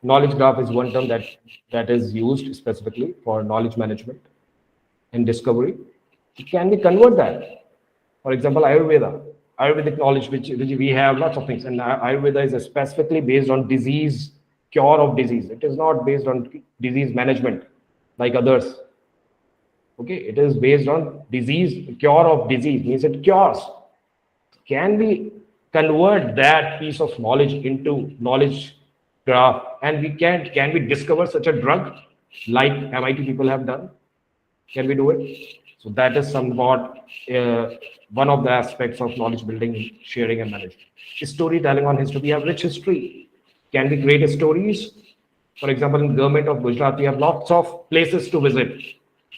Knowledge graph is one term that is used specifically for knowledge management and discovery. Can we convert that? For example, Ayurvedic knowledge, which we have lots of things, and Ayurveda is specifically based on disease, cure of disease. It is not based on disease management like others. Okay, it is based on disease, cure of disease, means it cures. Can we convert that piece of knowledge into knowledge graph, and can we discover such a drug like MIT people have done? Can we do it? So that is somewhat one of the aspects of knowledge building, sharing, and management. Storytelling on history. We have rich history. Can we create stories? For example, in government of Gujarat, we have lots of places to visit.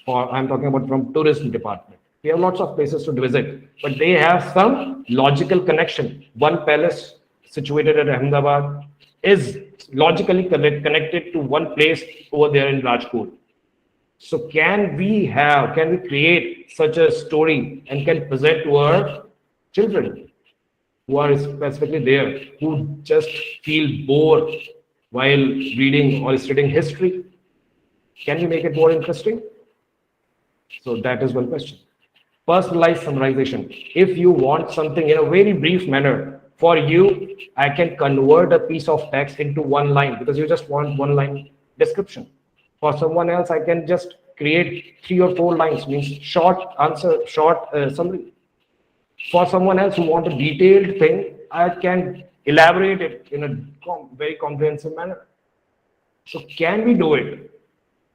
I'm talking about from tourism department. We have lots of places to visit, but they have some logical connection. One palace situated at Ahmedabad is logically connected to one place over there in Rajkot. So can we create such a story and can present to our children who are specifically there, who just feel bored while reading or studying history? Can we make it more interesting? So that is one question. Personalized summarization. If you want something in a very brief manner, for you, I can convert a piece of text into one line because you just want one line description. For someone else, I can just create 3 or 4 lines, means short answer, short summary. For someone else who want a detailed thing, I can elaborate it in a very comprehensive manner. So can we do it?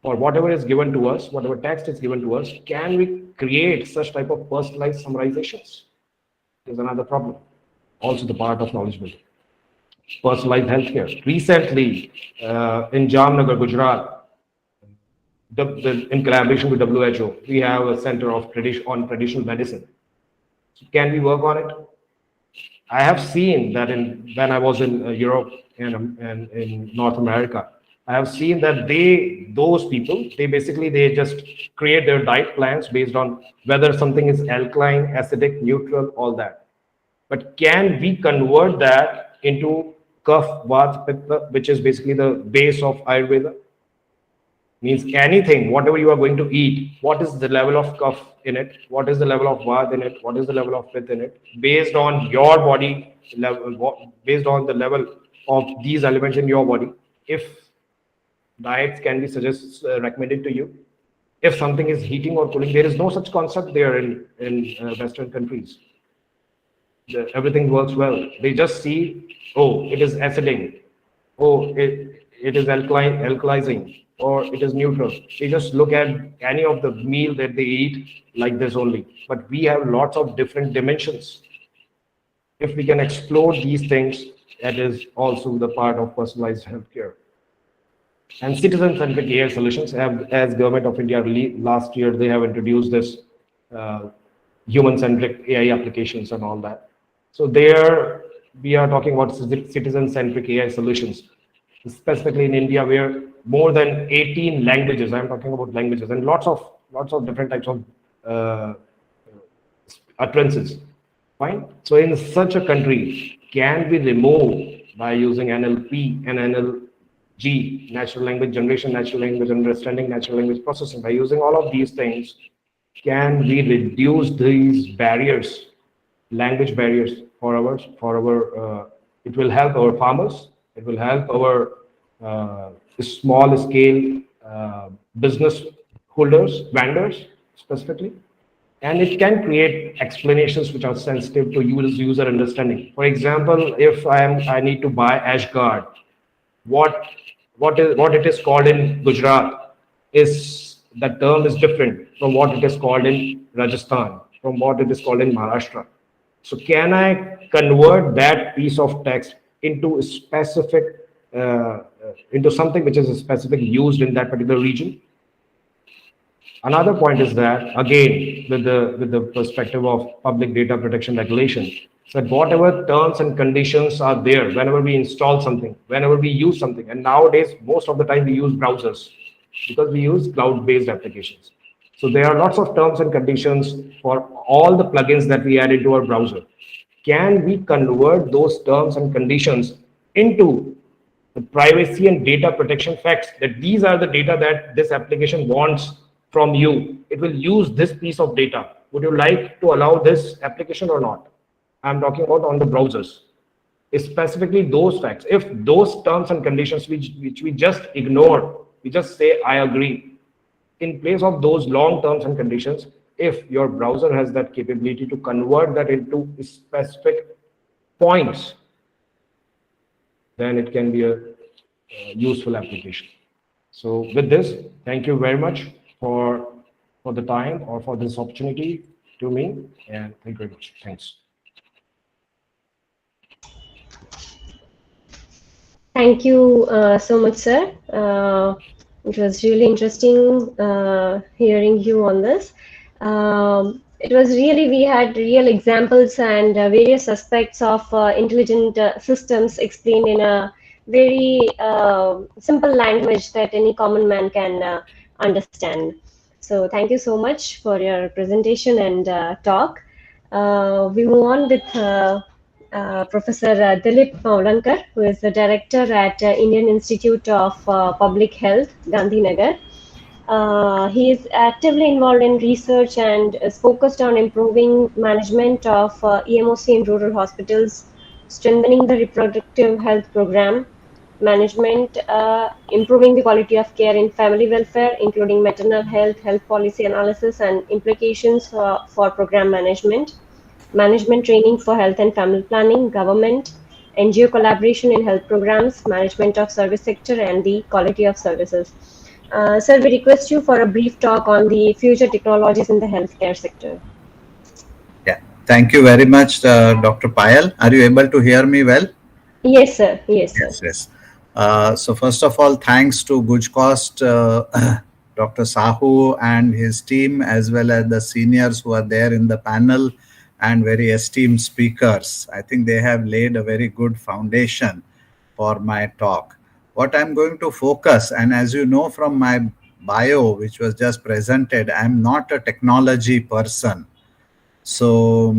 Or whatever is given to us, whatever text is given to us, can we create such type of personalized summarizations? There's another problem. Also the part of knowledge building. Personalized healthcare. Recently, in Jamnagar, Gujarat, in collaboration with WHO, we have a center of traditional medicine. So can we work on it? I have seen that when I was in Europe and in North America, I have seen that those people, they just create their diet plans based on whether something is alkaline, acidic, neutral, all that. But can we convert that into Kapha, Vata, Pitta, which is basically the base of Ayurveda? Means anything, whatever you are going to eat, what is the level of Kapha in it? What is the level of Vata in it? What is the level of Pitta in it? Based on your body level, based on the level of these elements in your body, if diets can be recommended to you. If something is heating or cooling, there is no such concept there in Western countries. Everything works well. They just see, oh, it is acidic, oh, it is alkalizing, or it is neutral. They just look at any of the meal that they eat like this only. But we have lots of different dimensions. If we can explore these things, that is also the part of personalized healthcare. And citizen-centric AI solutions as Government of India last year, they have introduced this human-centric AI applications and all that. So there we are talking about citizen-centric AI solutions, specifically in India, where more than 18 languages, I'm talking about languages, and lots of different types of utterances. Fine. So in such a country, can we remove by using NLP and NLG, natural language generation, natural language understanding, natural language processing, by using all of these things, can we reduce these barriers, language barriers for our it will help our farmers, it will help our small scale business holders, vendors specifically, and it can create explanations which are sensitive to user understanding. For example, if I need to buy Ashgard, what it is called in Gujarat is, the term is different from what it is called in Rajasthan, from what it is called in Maharashtra. So can I convert that piece of text into a specific into something which is specific used in that particular region? Another point is that, again, with the perspective of public data protection regulation, that whatever terms and conditions are there whenever we install something, whenever we use something, and nowadays most of the time we use browsers because we use cloud-based applications. So there are lots of terms and conditions for all the plugins that we add into our browser. Can we convert those terms and conditions into the privacy and data protection facts, that these are the data that this application wants from you? It will use this piece of data. Would you like to allow this application or not? I'm talking about on the browsers. Specifically those facts. If those terms and conditions which we just ignore, we just say, I agree. In place of those long terms and conditions, if your browser has that capability to convert that into specific points, then it can be a useful application. So with this, thank you very much for the time or for this opportunity to me, and thank you very much. Thanks. Thank you so much, sir. It was really interesting hearing you on this. It was really, we had real examples and various aspects of intelligent systems explained in a very simple language that any common man can understand. So thank you so much for your presentation and talk. We move on with Professor Dept Maulankar, who is the director at Indian Institute of Public Health, Gandhinagar. He is actively involved in research and is focused on improving management of EMOC in rural hospitals, strengthening the reproductive health program management, improving the quality of care in family welfare, including maternal health, health policy analysis, and implications for program management, management training for health and family planning, government, NGO collaboration in health programs, management of service sector, and the quality of services. Sir, we request you for a brief talk on the future technologies in the healthcare sector. Yeah, thank you very much, Dr. Payal. Are you able to hear me well? Yes, sir. Yes, sir. Yes. So first of all, thanks to GUJCOST, Dr. Sahu and his team, as well as the seniors who are there in the panel and very esteemed speakers. I think they have laid a very good foundation for my talk. What I'm going to focus, and as you know from my bio, which was just presented, I'm not a technology person. So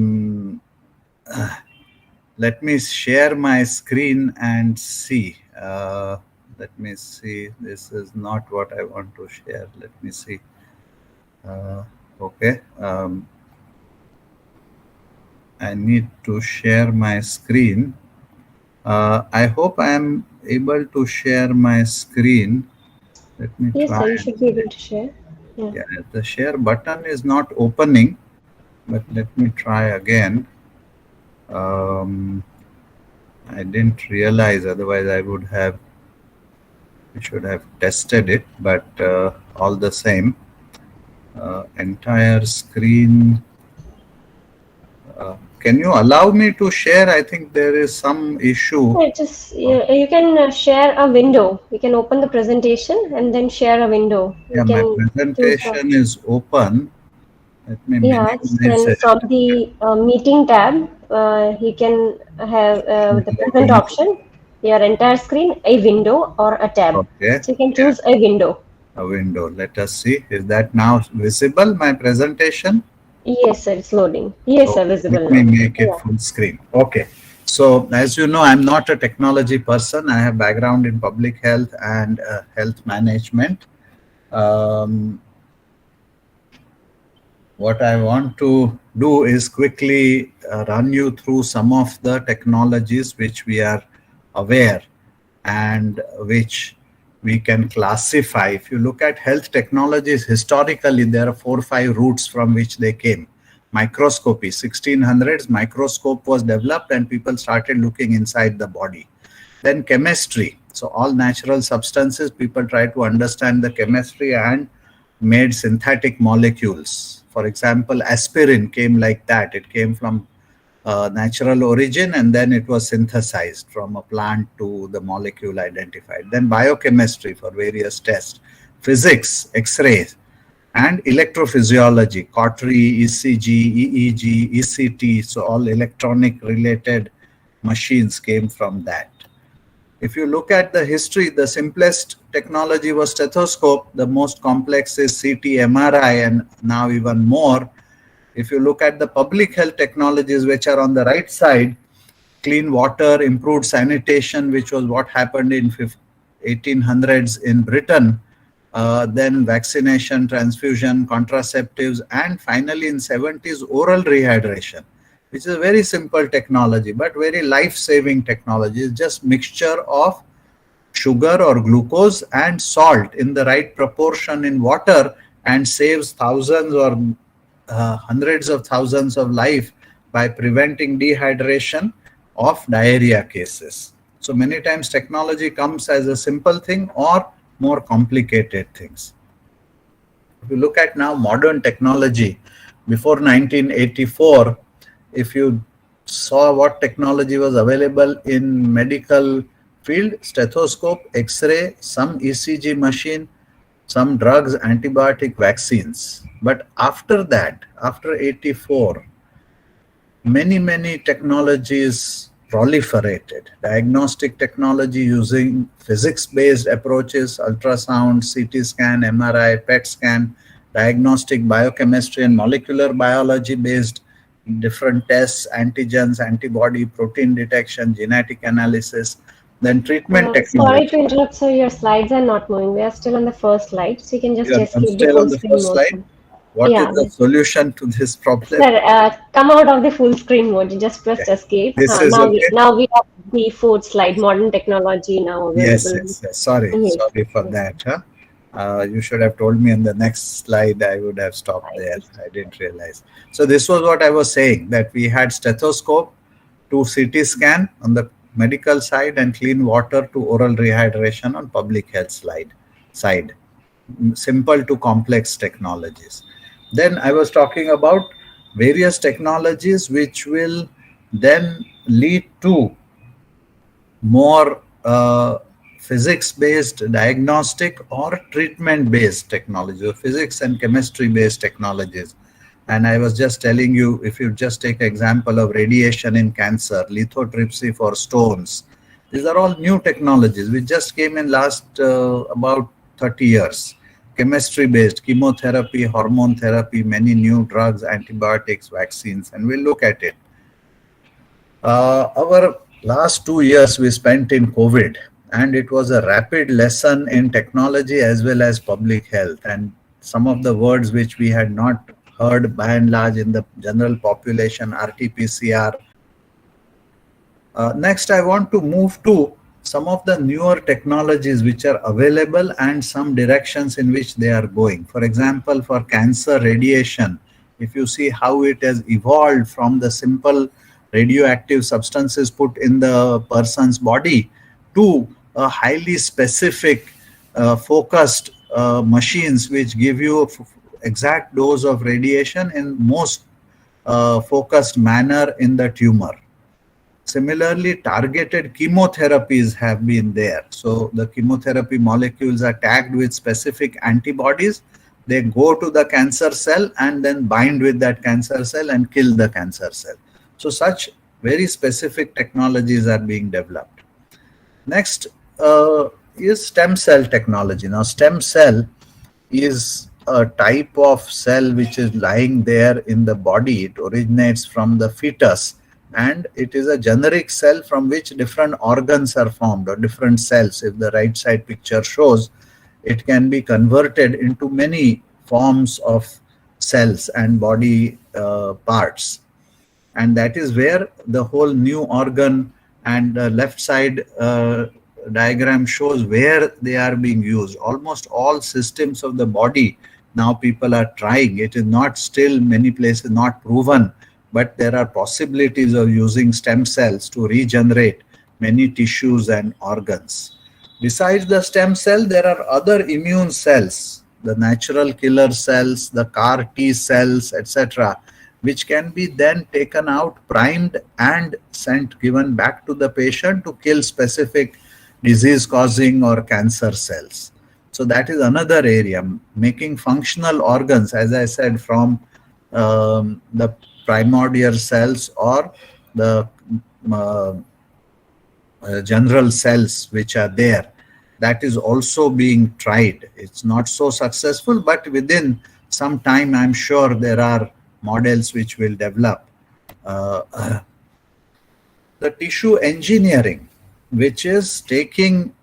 let me share my screen and see. Let me see. This is not what I want to share. Let me see. Okay. I need to share my screen. I hope I am able to share my screen. Let me Yes, try. sir. You should be able to share. Yeah, the share button is not opening, but let me try again. I didn't realize, otherwise I should have tested it, but all the same, entire screen. Can you allow me to share? I think there is some issue. You can share a window. You can open the presentation and then share a window. Yeah, my presentation is open. Let me minimize and it. from the meeting tab, you can have the present option, your entire screen, a window or a tab. Okay. So you can choose a window. A window. Let us see. Is that now visible, my presentation? Yes, sir. It's loading. Yes, sir. Visible now. Let me make it full screen. Okay. So as you know, I'm not a technology person. I have background in public health and health management. What I want to do is quickly run you through some of the technologies which we are aware and which we can classify. If you look at health technologies, historically, there are 4 or 5 routes from which they came. Microscopy, 1600s, microscope was developed and people started looking inside the body. Then chemistry. So all natural substances, people try to understand the chemistry and made synthetic molecules. For example, aspirin came like that. It came from natural origin and then it was synthesized from a plant to the molecule identified. Then biochemistry for various tests, physics, X-rays, and electrophysiology, cautery, ECG, EEG, ECT, so all electronic related machines came from that. If you look at the history, the simplest technology was stethoscope, the most complex is CT, MRI, and now even more. If you look at the public health technologies, which are on the right side, clean water, improved sanitation, which was what happened in 1800s in Britain, then vaccination, transfusion, contraceptives, and finally in 70s, oral rehydration, which is a very simple technology, but very life-saving technology. It's just mixture of sugar or glucose and salt in the right proportion in water and saves thousands or hundreds of thousands of life by preventing dehydration of diarrhea cases. So many times technology comes as a simple thing or more complicated things. If you look at now modern technology, before 1984, if you saw what technology was available in medical field, stethoscope, X-ray, some ECG machine, some drugs, antibiotic, vaccines. But after that, after 84, many technologies proliferated. Diagnostic technology using physics-based approaches, ultrasound, CT scan, MRI, PET scan, diagnostic biochemistry and molecular biology-based different tests, antigens, antibody, protein detection, genetic analysis, Then treatment Sorry to technology. interrupt, sir. Your slides are not moving. We are still on the first slide, so you can just I'm escape the still full on the screen first mode. slide. What is Yeah, the solution to this problem? sir. Come out of the full screen mode. You just press Okay. escape. This is okay. Now we have the fourth slide. Modern technology now Yes, available. yes, yes. Sorry, Yes. sorry for that. Huh? You should have told me in the next slide. I would have stopped there. I didn't realize. So this was what I was saying, that we had stethoscope to CT scan on the medical side and clean water to oral rehydration on public health side. Simple to complex technologies. Then I was talking about various technologies which will then lead to more physics-based diagnostic or treatment-based technology, or physics and chemistry-based technologies. And I was just telling you, if you just take example of radiation in cancer, lithotripsy for stones, these are all new technologies which just came in last about 30 years. Chemistry-based, chemotherapy, hormone therapy, many new drugs, antibiotics, vaccines, and we'll look at it. Our last 2 years we spent in COVID, and it was a rapid lesson in technology as well as public health. And some of the words which we had not heard by and large in the general population, RT-PCR. Next, I want to move to some of the newer technologies which are available and some directions in which they are going. For example, for cancer radiation, if you see how it has evolved from the simple radioactive substances put in the person's body to a highly specific, focused machines which give you exact dose of radiation in most focused manner in the tumor. Similarly, targeted chemotherapies have been there. So the chemotherapy molecules are tagged with specific antibodies. They go to the cancer cell and then bind with that cancer cell and kill the cancer cell. So such very specific technologies are being developed. Next is stem cell technology. Now, stem cell is a type of cell which is lying there in the body. It originates from the fetus, and it is a generic cell from which different organs are formed, or different cells. If the right side picture shows, it can be converted into many forms of cells and body parts. And that is where the whole new organ, and the left side diagram shows where they are being used. Almost all systems of the body now people are trying. It is not still many places not proven, but there are possibilities of using stem cells to regenerate many tissues and organs. Besides the stem cell, there are other immune cells, the natural killer cells, the CAR T cells, etc., which can be then taken out, primed, and given back to the patient to kill specific disease-causing or cancer cells. So that is another area, making functional organs, as I said, from the primordial cells or the general cells which are there. That is also being tried. It's not so successful, but within some time, I'm sure there are models which will develop. The tissue engineering, which is taking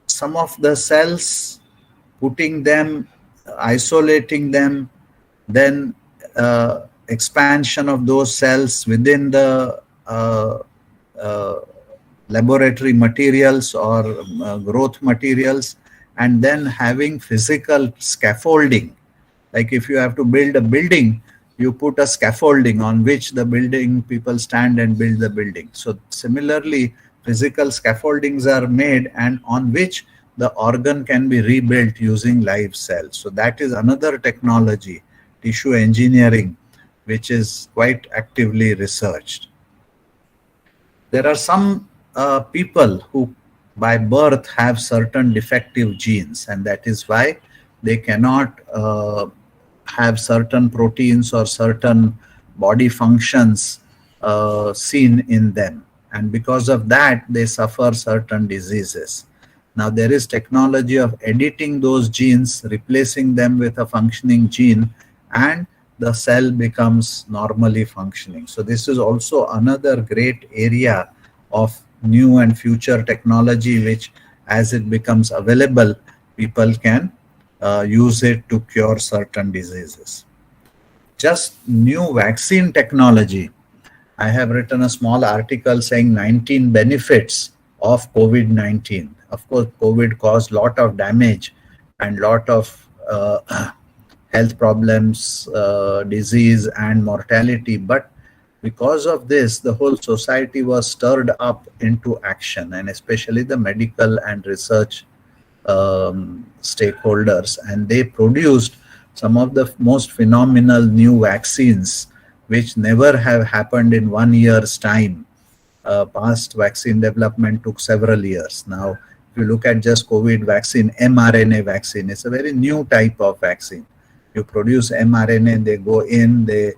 some of the cells, putting them, isolating them, then expansion of those cells within the laboratory materials or growth materials, and then having physical scaffolding. Like if you have to build a building, you put a scaffolding on which the building people stand and build the building. So similarly, physical scaffoldings are made and on which the organ can be rebuilt using live cells. So that is another technology, tissue engineering, which is quite actively researched. There are some people who by birth have certain defective genes, and that is why they cannot have certain proteins or certain body functions seen in them. And because of that, they suffer certain diseases. Now, there is technology of editing those genes, replacing them with a functioning gene, and the cell becomes normally functioning. So this is also another great area of new and future technology, which as it becomes available, people can use it to cure certain diseases. Just new vaccine technology. I have written a small article saying 19 benefits of COVID-19. Of course, COVID caused lot of damage and lot of health problems, disease and mortality. But because of this, the whole society was stirred up into action, and especially the medical and research stakeholders. And they produced some of the most phenomenal new vaccines, which never have happened in 1 year's time. Past vaccine development took several years. Now, if you look at just COVID vaccine, mRNA vaccine, it's a very new type of vaccine. You produce mRNA, they go in, they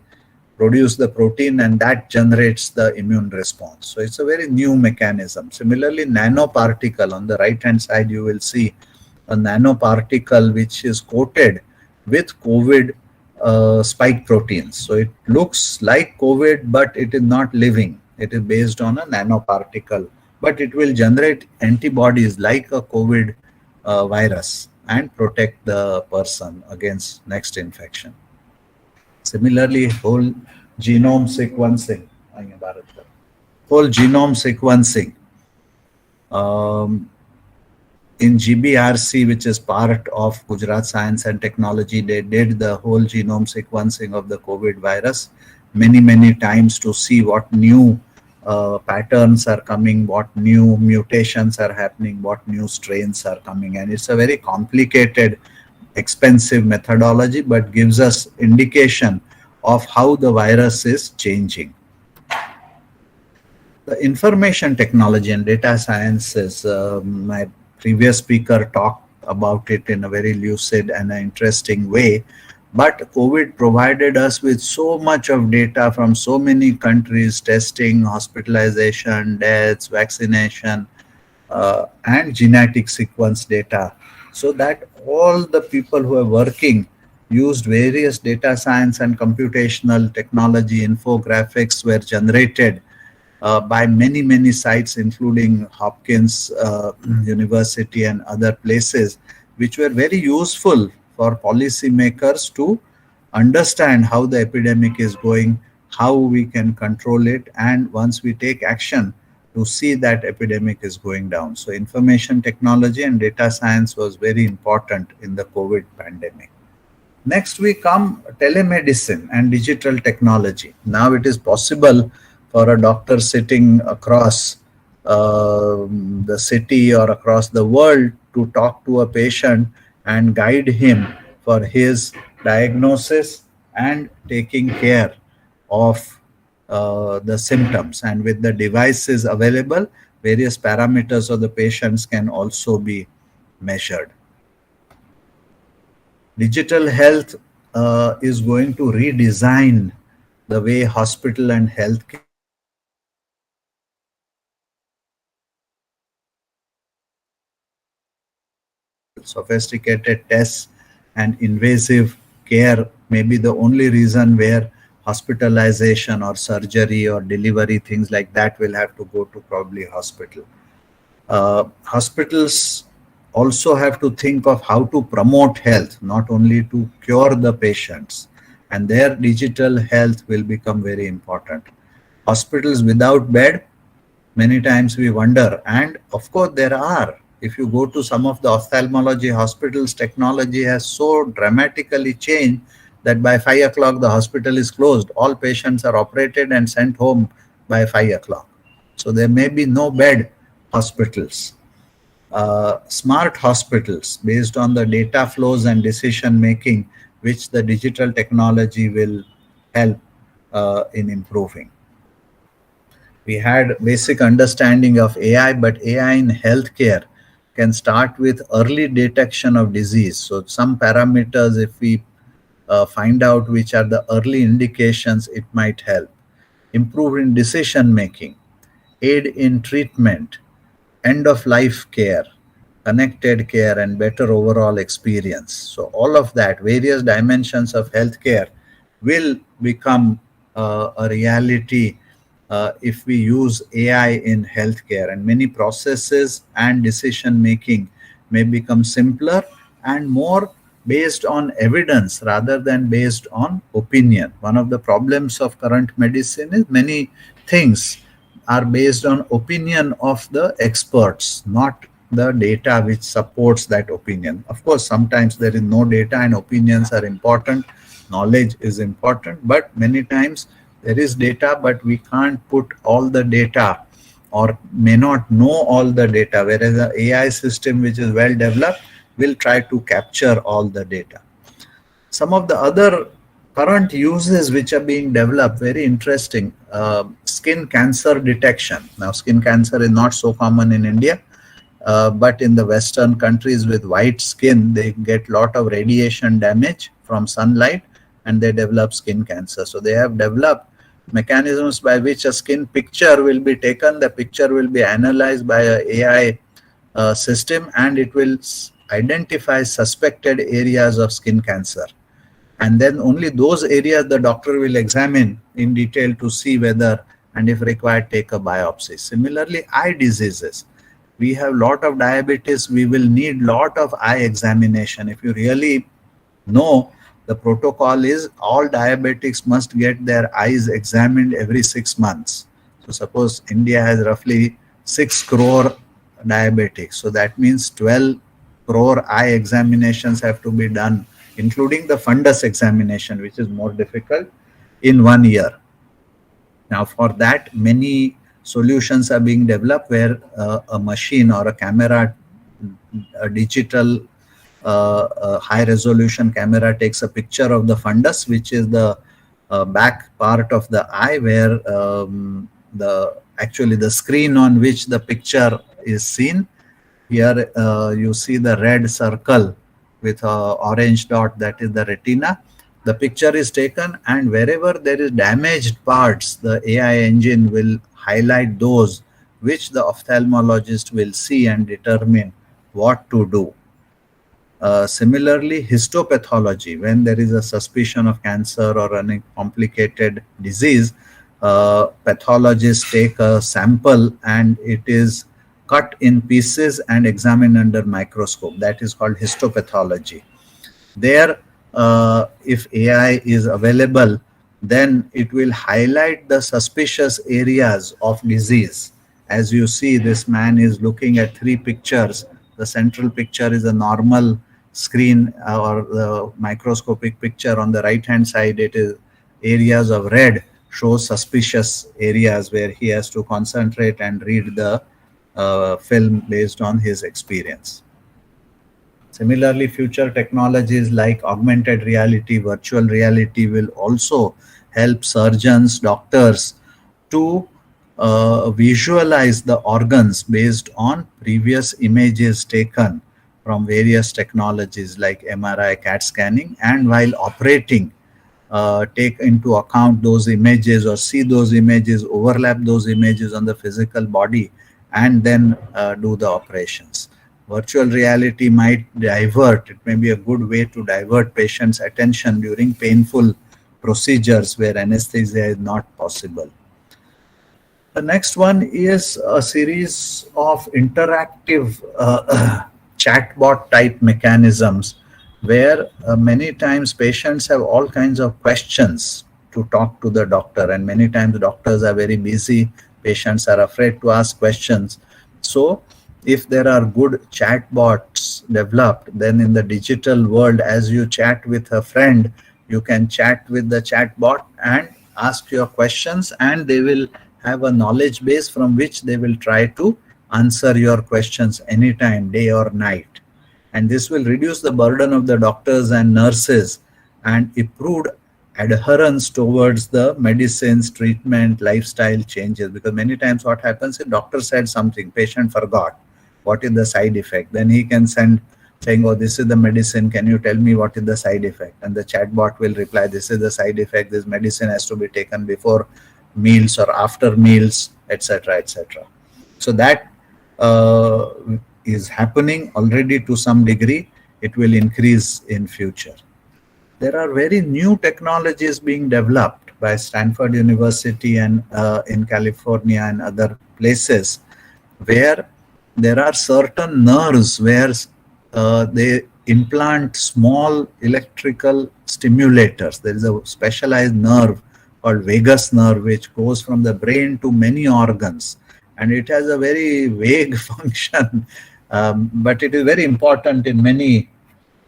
produce the protein, and that generates the immune response. So it's a very new mechanism. Similarly, nanoparticle, on the right hand side, you will see a nanoparticle which is coated with COVID spike proteins. So it looks like COVID, but it is not living. It is based on a nanoparticle, but it will generate antibodies like a COVID virus and protect the person against next infection. Similarly, whole genome sequencing. Whole genome sequencing. In GBRC, which is part of Gujarat Science and Technology, they did the whole genome sequencing of the COVID virus many times to see what new patterns are coming, what new mutations are happening, what new strains are coming. And it's a very complicated, expensive methodology, but gives us indication of how the virus is changing. The information technology and data sciences, my previous speaker talked about it in a very lucid and an interesting way. But COVID provided us with so much of data from so many countries, testing, hospitalization, deaths, vaccination, and genetic sequence data, so that all the people who are working used various data science and computational technology. Infographics were generated by many sites, including Hopkins University and other places, which were very useful for policymakers to understand how the epidemic is going, how we can control it, and once we take action, to see that epidemic is going down. So information technology and data science was very important in the COVID pandemic. Next we come telemedicine and digital technology. Now it is possible for a doctor sitting across the city or across the world to talk to a patient and guide him for his diagnosis and taking care of the symptoms. And with the devices available, various parameters of the patients can also be measured. Digital health is going to redesign the way hospital and healthcare sophisticated tests and invasive care may be the only reason where hospitalization or surgery or delivery, things like that, will have to go to probably hospital. Hospitals also have to think of how to promote health, not only to cure the patients, and their digital health will become very important. Hospitals without bed, many times we wonder, and of course there are. If you go to some of the ophthalmology hospitals, technology has so dramatically changed that by 5 o'clock the hospital is closed. All patients are operated and sent home by 5 o'clock. So there may be no bed hospitals. Smart hospitals based on the data flows and decision making, which the digital technology will help in improving. We had basic understanding of AI, but AI in healthcare can start with early detection of disease. So some parameters, if we find out which are the early indications, it might help. Improve in decision making, aid in treatment, end of life care, connected care, and better overall experience. So all of that, various dimensions of healthcare will become a reality if we use AI in healthcare, and many processes and decision making may become simpler and more based on evidence rather than based on opinion. One of the problems of current medicine is many things are based on opinion of the experts, not the data which supports that opinion. Of course, sometimes there is no data and opinions are important, knowledge is important, but many times there is data, but we can't put all the data or may not know all the data, whereas the AI system which is well developed will try to capture all the data. Some of the other current uses which are being developed, very interesting, skin cancer detection. Now, skin cancer is not so common in India, but in the Western countries with white skin, they get lot of radiation damage from sunlight and they develop skin cancer. So they have developed mechanisms by which a skin picture will be taken, the picture will be analyzed by a AI system, and it will identify suspected areas of skin cancer. And then only those areas the doctor will examine in detail to see whether, and if required, take a biopsy. Similarly, eye diseases. We have lot of diabetes, we will need lot of eye examination. If you really know, the protocol is all diabetics must get their eyes examined every 6 months. So suppose India has roughly 6 crore diabetics. So that means 12 crore eye examinations have to be done, including the fundus examination, which is more difficult, in 1 year. Now for that, many solutions are being developed where a machine or a camera, a digital high resolution camera takes a picture of the fundus, which is the back part of the eye, where actually the screen on which the picture is seen. Here you see the red circle with a orange dot, that is the retina. The picture is taken, and wherever there is damaged parts, the AI engine will highlight those which the ophthalmologist will see and determine what to do. Similarly, histopathology, when there is a suspicion of cancer or any complicated disease, pathologists take a sample and it is cut in pieces and examined under microscope. That is called histopathology. There, if AI is available, then it will highlight the suspicious areas of disease. As you see, this man is looking at 3 pictures. The central picture is a normal screen or the microscopic picture. On the right hand side, it is areas of red, shows suspicious areas where he has to concentrate and read the film based on his experience. Similarly, future technologies like augmented reality, virtual reality will also help surgeons, doctors to visualize the organs based on previous images taken from various technologies like MRI, CAT scanning, and while operating, take into account those images or see those images, overlap those images on the physical body, and then do the operations. Virtual reality might divert, it may be a good way to divert patients' attention during painful procedures where anesthesia is not possible. The next one is a series of interactive chatbot type mechanisms where many times patients have all kinds of questions to talk to the doctor, and many times doctors are very busy, patients are afraid to ask questions. So if there are good chatbots developed, then in the digital world, as you chat with a friend, you can chat with the chatbot and ask your questions, and they will have a knowledge base from which they will try to answer your questions anytime, day or night. And this will reduce the burden of the doctors and nurses and improved adherence towards the medicines, treatment, lifestyle changes. Because many times what happens is doctor said something, patient forgot. What is the side effect? Then he can send saying, oh, this is the medicine, can you tell me what is the side effect? And the chatbot will reply, this is the side effect, this medicine has to be taken before meals or after meals, etc., etc. So that is happening already to some degree. It will increase in future. There are very new technologies being developed by Stanford University and in California and other places, where there are certain nerves where they implant small electrical stimulators. There is a specialized nerve called vagus nerve which goes from the brain to many organs, and it has a very vague function, but it is very important in many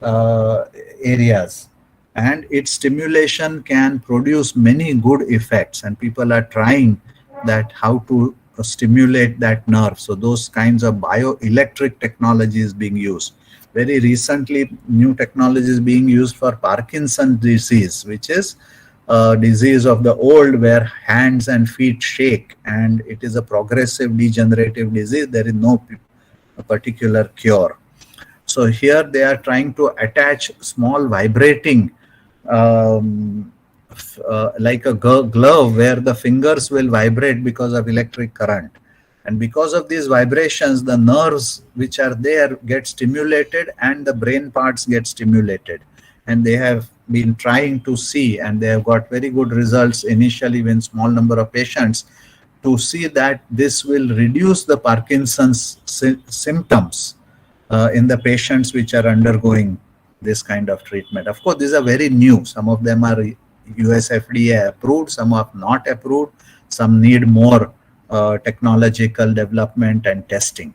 areas, and its stimulation can produce many good effects, and people are trying that how to stimulate that nerve. So those kinds of bioelectric technology is being used. Very recently, new technology is being used for Parkinson's disease, which is a disease of the old where hands and feet shake, and it is a progressive degenerative disease. There is no particular cure. So here they are trying to attach small vibrating like a glove where the fingers will vibrate because of electric current. And because of these vibrations, the nerves which are there get stimulated and the brain parts get stimulated. And they have been trying to see, and they have got very good results initially with small number of patients, to see that this will reduce the Parkinson's symptoms in the patients which are undergoing this kind of treatment. Of course, these are very new. Some of them are US FDA approved, some are not approved, some need more technological development and testing.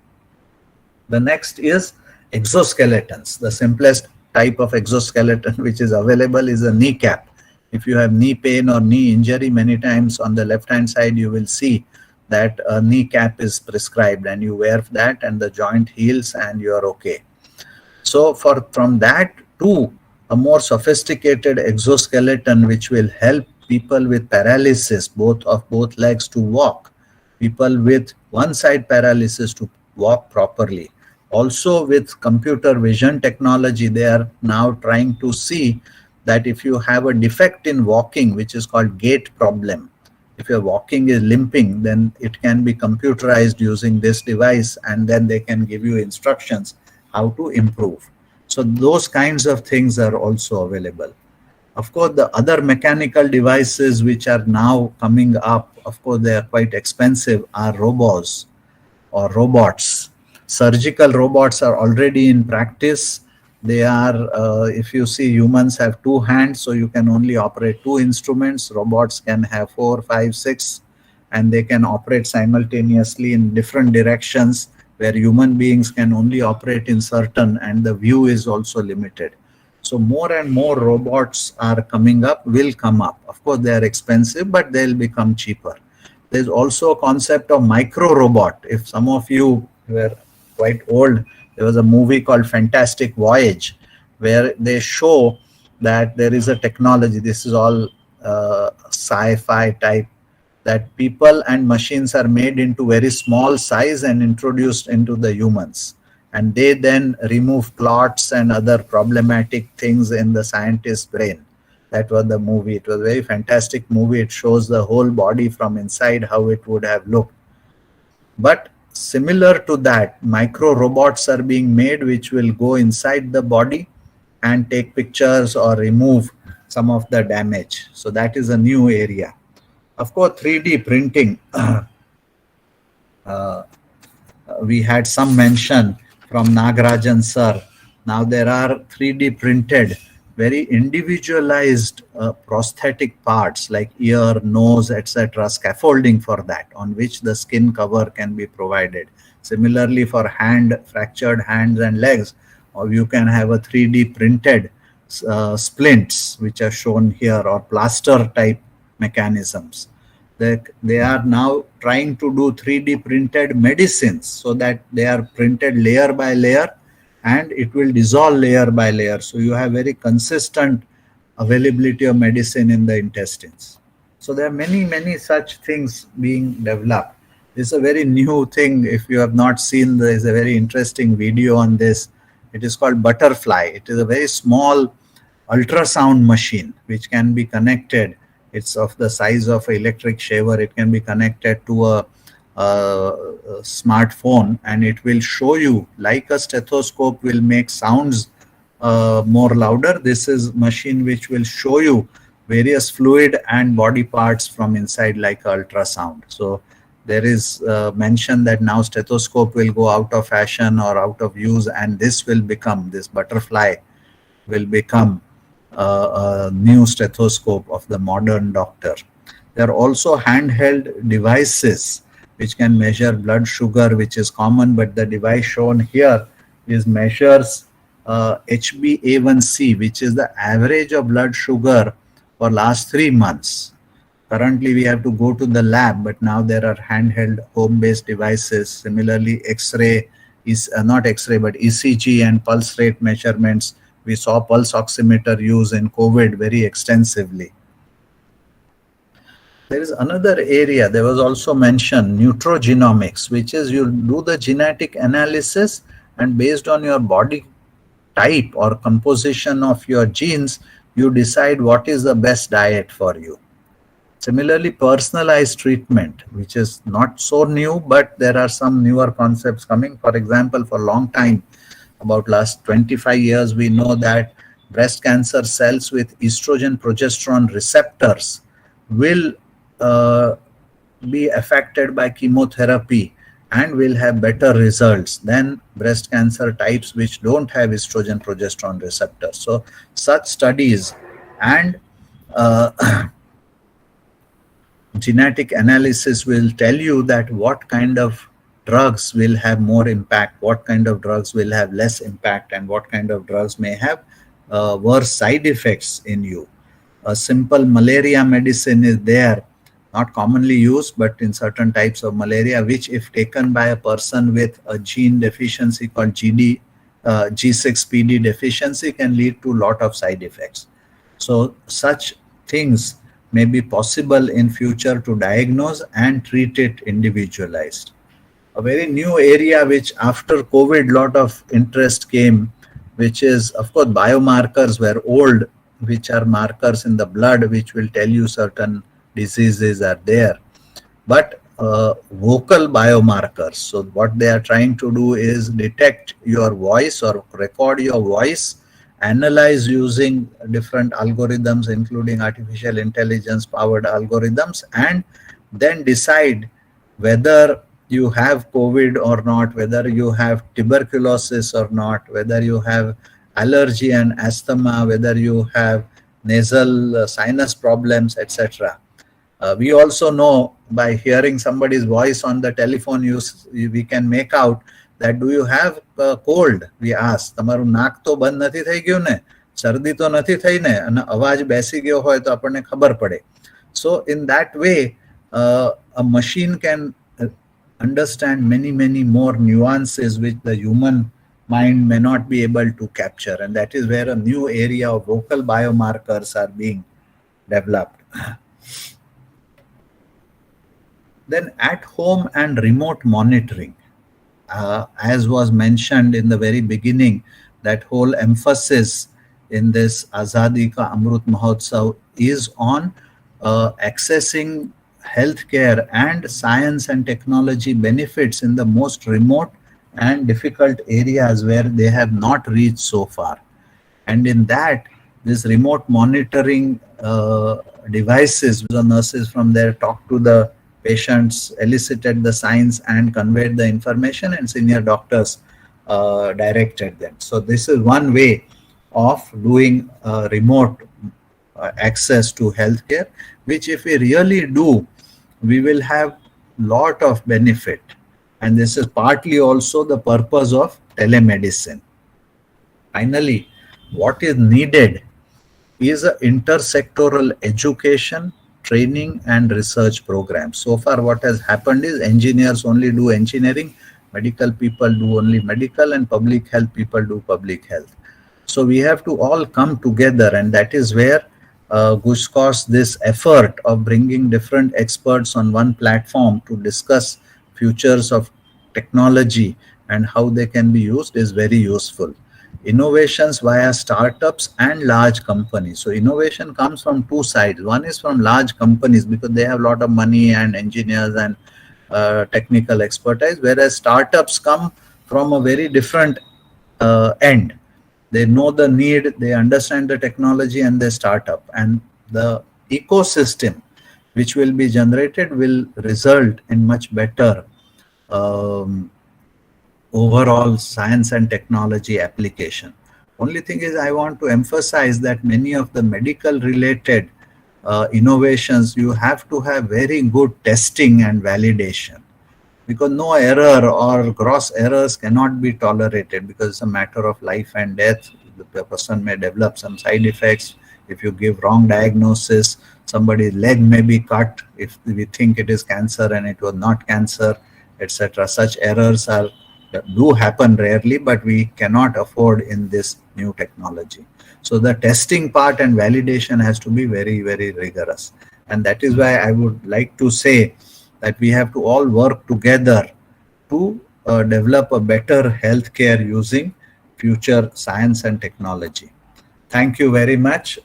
The next is exoskeletons. The simplest type of exoskeleton which is available is a kneecap. If you have knee pain or knee injury, many times on the left hand side you will see that a kneecap is prescribed, and you wear that and the joint heals and you are okay. So from that to a more sophisticated exoskeleton which will help people with paralysis of both legs to walk, people with one side paralysis to walk properly. Also with computer vision technology, they are now trying to see that if you have a defect in walking, which is called gait problem, if your walking is limping, then it can be computerized using this device, and then they can give you instructions how to improve. So those kinds of things are also available. Of course, the other mechanical devices which are now coming up, of course, they are quite expensive, are robots or robots. Surgical robots are already in practice. They are, if you see, humans have 2 hands, so you can only operate 2 instruments. Robots can have 4, 5, 6, and they can operate simultaneously in different directions, where human beings can only operate in certain, and the view is also limited. So more and more robots are coming up, will come up. Of course, they are expensive, but they'll become cheaper. There's also a concept of micro robot. If some of you were quite old, there was a movie called Fantastic Voyage, where they show that there is a technology, this is all sci-fi type, that people and machines are made into very small size and introduced into the humans. And they then remove clots and other problematic things in the scientist's brain. That was the movie. It was a very fantastic movie. It shows the whole body from inside, how it would have looked. But similar to that, micro robots are being made which will go inside the body and take pictures or remove some of the damage. So that is a new area. Of course, 3D printing. We had some mention from Nagarajan sir. Now there are 3D printed, very individualized prosthetic parts like ear, nose, etc., scaffolding for that, on which the skin cover can be provided. Similarly, for fractured hands and legs, or you can have a 3D printed splints, which are shown here, or plaster type mechanisms. They are now trying to do 3D printed medicines, so that they are printed layer by layer and it will dissolve layer by layer. So you have very consistent availability of medicine in the intestines. So there are many, many such things being developed. This is a very new thing. If you have not seen, there is a very interesting video on this. It is called Butterfly. It is a very small ultrasound machine which can be connected. It's of the size of an electric shaver. It can be connected to a smartphone, and it will show you, like a stethoscope will make sounds more louder. This is machine which will show you various fluid and body parts from inside like ultrasound. So there is mention that now stethoscope will go out of fashion or out of use, and this butterfly will become a new stethoscope of the modern doctor. There are also handheld devices which can measure blood sugar, which is common, but the device shown here is measures HbA1c, which is the average of blood sugar for last 3 months. Currently, we have to go to the lab, but now there are handheld home-based devices. Similarly, X-ray is not X-ray, but ECG and pulse rate measurements. We saw pulse oximeter use in COVID very extensively. There is another area, there was also mentioned nutrogenomics, which is you do the genetic analysis, and based on your body type or composition of your genes, you decide what is the best diet for you. Similarly, personalized treatment, which is not so new, but there are some newer concepts coming. For example, for a long time, about last 25 years, we know that breast cancer cells with estrogen progesterone receptors will be affected by chemotherapy and will have better results than breast cancer types which don't have estrogen progesterone receptors. So such studies and genetic analysis will tell you that what kind of drugs will have more impact, what kind of drugs will have less impact, and what kind of drugs may have worse side effects in you. A simple malaria medicine is there, not commonly used, but in certain types of malaria, which if taken by a person with a gene deficiency called G6PD deficiency, can lead to a lot of side effects. So such things may be possible in future to diagnose and treat it individualized. A very new area which after COVID lot of interest came, which is of course biomarkers were old, which are markers in the blood which will tell you certain diseases are there, but vocal biomarkers. So what they are trying to do is detect your voice or record your voice, analyze using different algorithms, including artificial intelligence powered algorithms, and then decide whether you have COVID or not, whether you have tuberculosis or not, whether you have allergy and asthma, whether you have nasal sinus problems, etc. We also know by hearing somebody's voice on the telephone, we can make out that do you have cold? We ask, તમારું નાક તો બંધ નથી થઈ ગયું ને, શરદી તો નથી થઈ ને, અને અવાજ બેસી ગયો હોય તો આપણને ખબર પડે. So in that way, a machine can understand many more nuances which the human mind may not be able to capture, and that is where a new area of vocal biomarkers are being developed. Then at home and remote monitoring, as was mentioned in the very beginning, that whole emphasis in this Azadi ka Amrit Mahotsav is on accessing healthcare and science and technology benefits in the most remote and difficult areas where they have not reached so far. And in that, this remote monitoring devices, the nurses from there talked to the patients, elicited the signs and conveyed the information, and senior doctors directed them. So this is one way of doing remote access to healthcare, which if we really do, we will have lot of benefit. And this is partly also the purpose of telemedicine. Finally, what is needed is an intersectoral education, training and research program. So far what has happened is engineers only do engineering, medical people do only medical, and public health people do public health. So we have to all come together, and that is where GUJCOST, this effort of bringing different experts on one platform to discuss futures of technology and how they can be used, is very useful. Innovations via startups and large companies. So innovation comes from two sides. One is from large companies because they have a lot of money and engineers and technical expertise, whereas startups come from a very different end. They know the need, they understand the technology, and they start up. And the ecosystem which will be generated will result in much better um, overall science and technology application. Only thing is, I want to emphasize that many of the medical related innovations, you have to have very good testing and validation, because no error or gross errors cannot be tolerated, because it's a matter of life and death. The person may develop some side effects. If you give wrong diagnosis, somebody's leg may be cut if we think it is cancer and it was not cancer, etc. Such errors are do happen rarely, but we cannot afford in this new technology. So the testing part and validation has to be very, very rigorous. And that is why I would like to say that we have to all work together to develop a better healthcare using future science and technology. Thank you very much.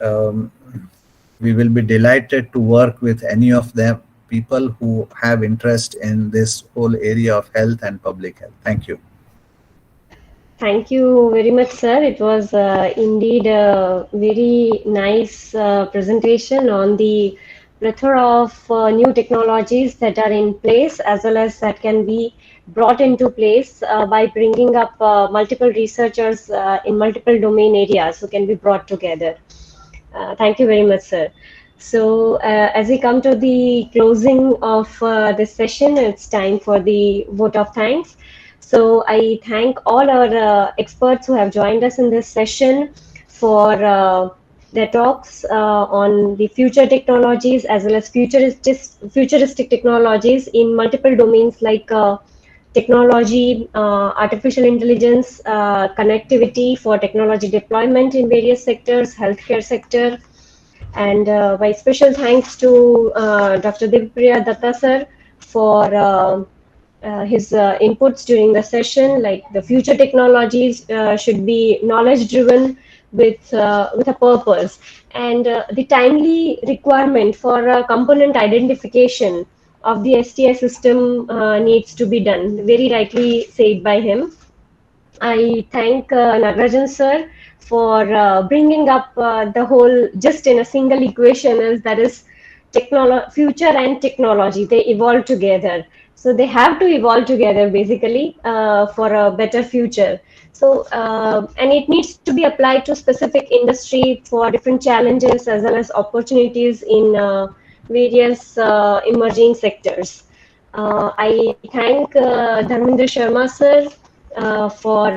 We will be delighted to work with any of them, people who have interest in this whole area of health and public health. Thank you. Thank you very much, sir. It was indeed a very nice presentation on the plethora of new technologies that are in place, as well as that can be brought into place by bringing up multiple researchers in multiple domain areas who can be brought together. Thank you very much, sir. So as we come to the closing of this session, it's time for the vote of thanks. So I thank all our experts who have joined us in this session for their talks on the future technologies, as well as futuristic technologies in multiple domains like technology, artificial intelligence, connectivity for technology deployment in various sectors, healthcare sector. And my special thanks to Dr. Divya Datta sir for his inputs during the session, like the future technologies should be knowledge driven with a purpose, and the timely requirement for component identification of the STI system needs to be done, very rightly said by him. I thank Nagarajan sir for bringing up the whole just in a single equation, as that is future and technology, they evolve together. So they have to evolve together basically for a better future. So and it needs to be applied to specific industry for different challenges as well as opportunities in various emerging sectors. I thank Dharmendra Sharma sir for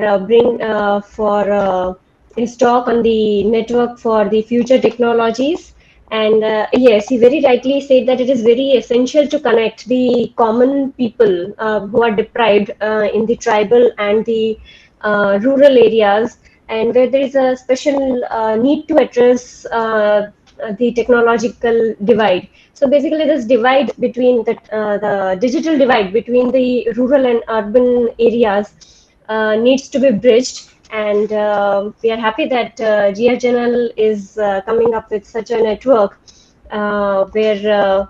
his talk on the network for the future technologies. And yes, he very rightly said that it is very essential to connect the common people who are deprived in the tribal and the rural areas, and where there is a special need to address the technological divide. So basically, this divide between the digital divide between the rural and urban areas needs to be bridged. And we are happy that GRJNL is coming up with such a network where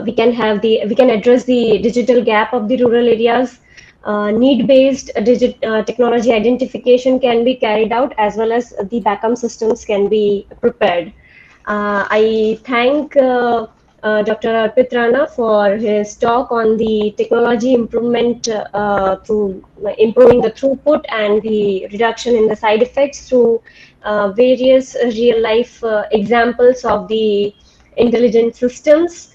we can address the digital gap of the rural areas. Need-based technology identification can be carried out, as well as the backup systems can be prepared. I thank Dr. Arpit Rana for his talk on the technology improvement through improving the throughput and the reduction in the side effects through various real-life examples of the intelligent systems.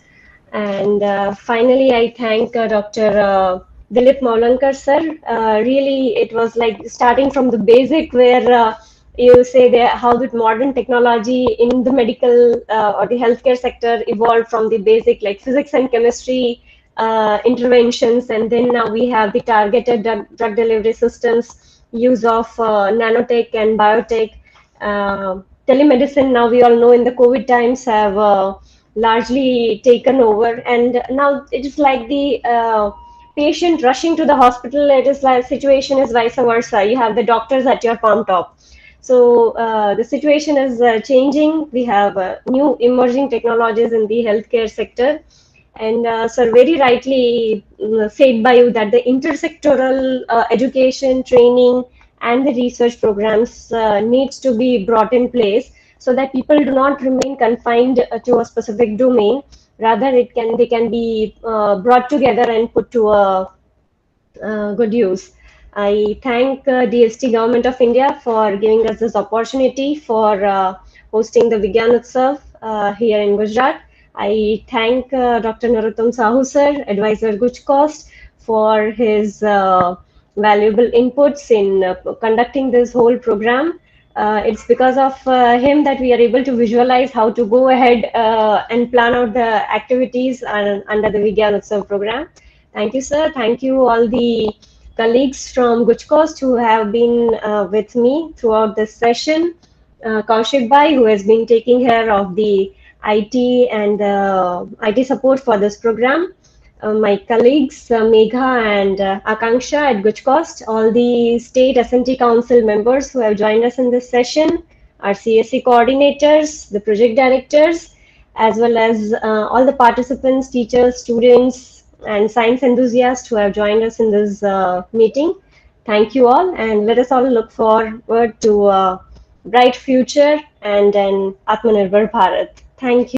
And finally, I thank Dr. Dilip Maulankar sir. Really, it was like starting from the basic, where you say that how did modern technology in the medical or the healthcare sector evolved from the basic, like physics and chemistry interventions, and then now we have the targeted drug delivery systems, use of nanotech and biotech. Telemedicine, now we all know in the COVID times, have largely taken over, and now it is like the patient rushing to the hospital. It is like situation is vice versa. You have the doctors at your palm top. So the situation is changing. We have new emerging technologies in the healthcare sector. And sir, very rightly said by you that the intersectoral education, training, and the research programs needs to be brought in place so that people do not remain confined to a specific domain. Rather, they can be brought together and put to a good use. I thank DST Government of India for giving us this opportunity for hosting the Vigyan Utsav here in Gujarat. I thank Dr. Narottam Sahu sir, advisor GUJCOST, for his valuable inputs in conducting this whole program. It's because of him that we are able to visualize how to go ahead and plan out the activities under the Vigyan Utsav program. Thank you, sir. Thank you, all the colleagues from GUJCOST who have been with me throughout this session. Kaushik Bhai, who has been taking care of the IT and IT support for this program. My colleagues, Megha and Akanksha at GUJCOST, all the state S&T council members who have joined us in this session, our CSC coordinators, the project directors, as well as all the participants, teachers, students, and science enthusiasts who have joined us in this meeting. Thank you all, and let us all look forward to a bright future and an Atmanirbhar Bharat. Thank you.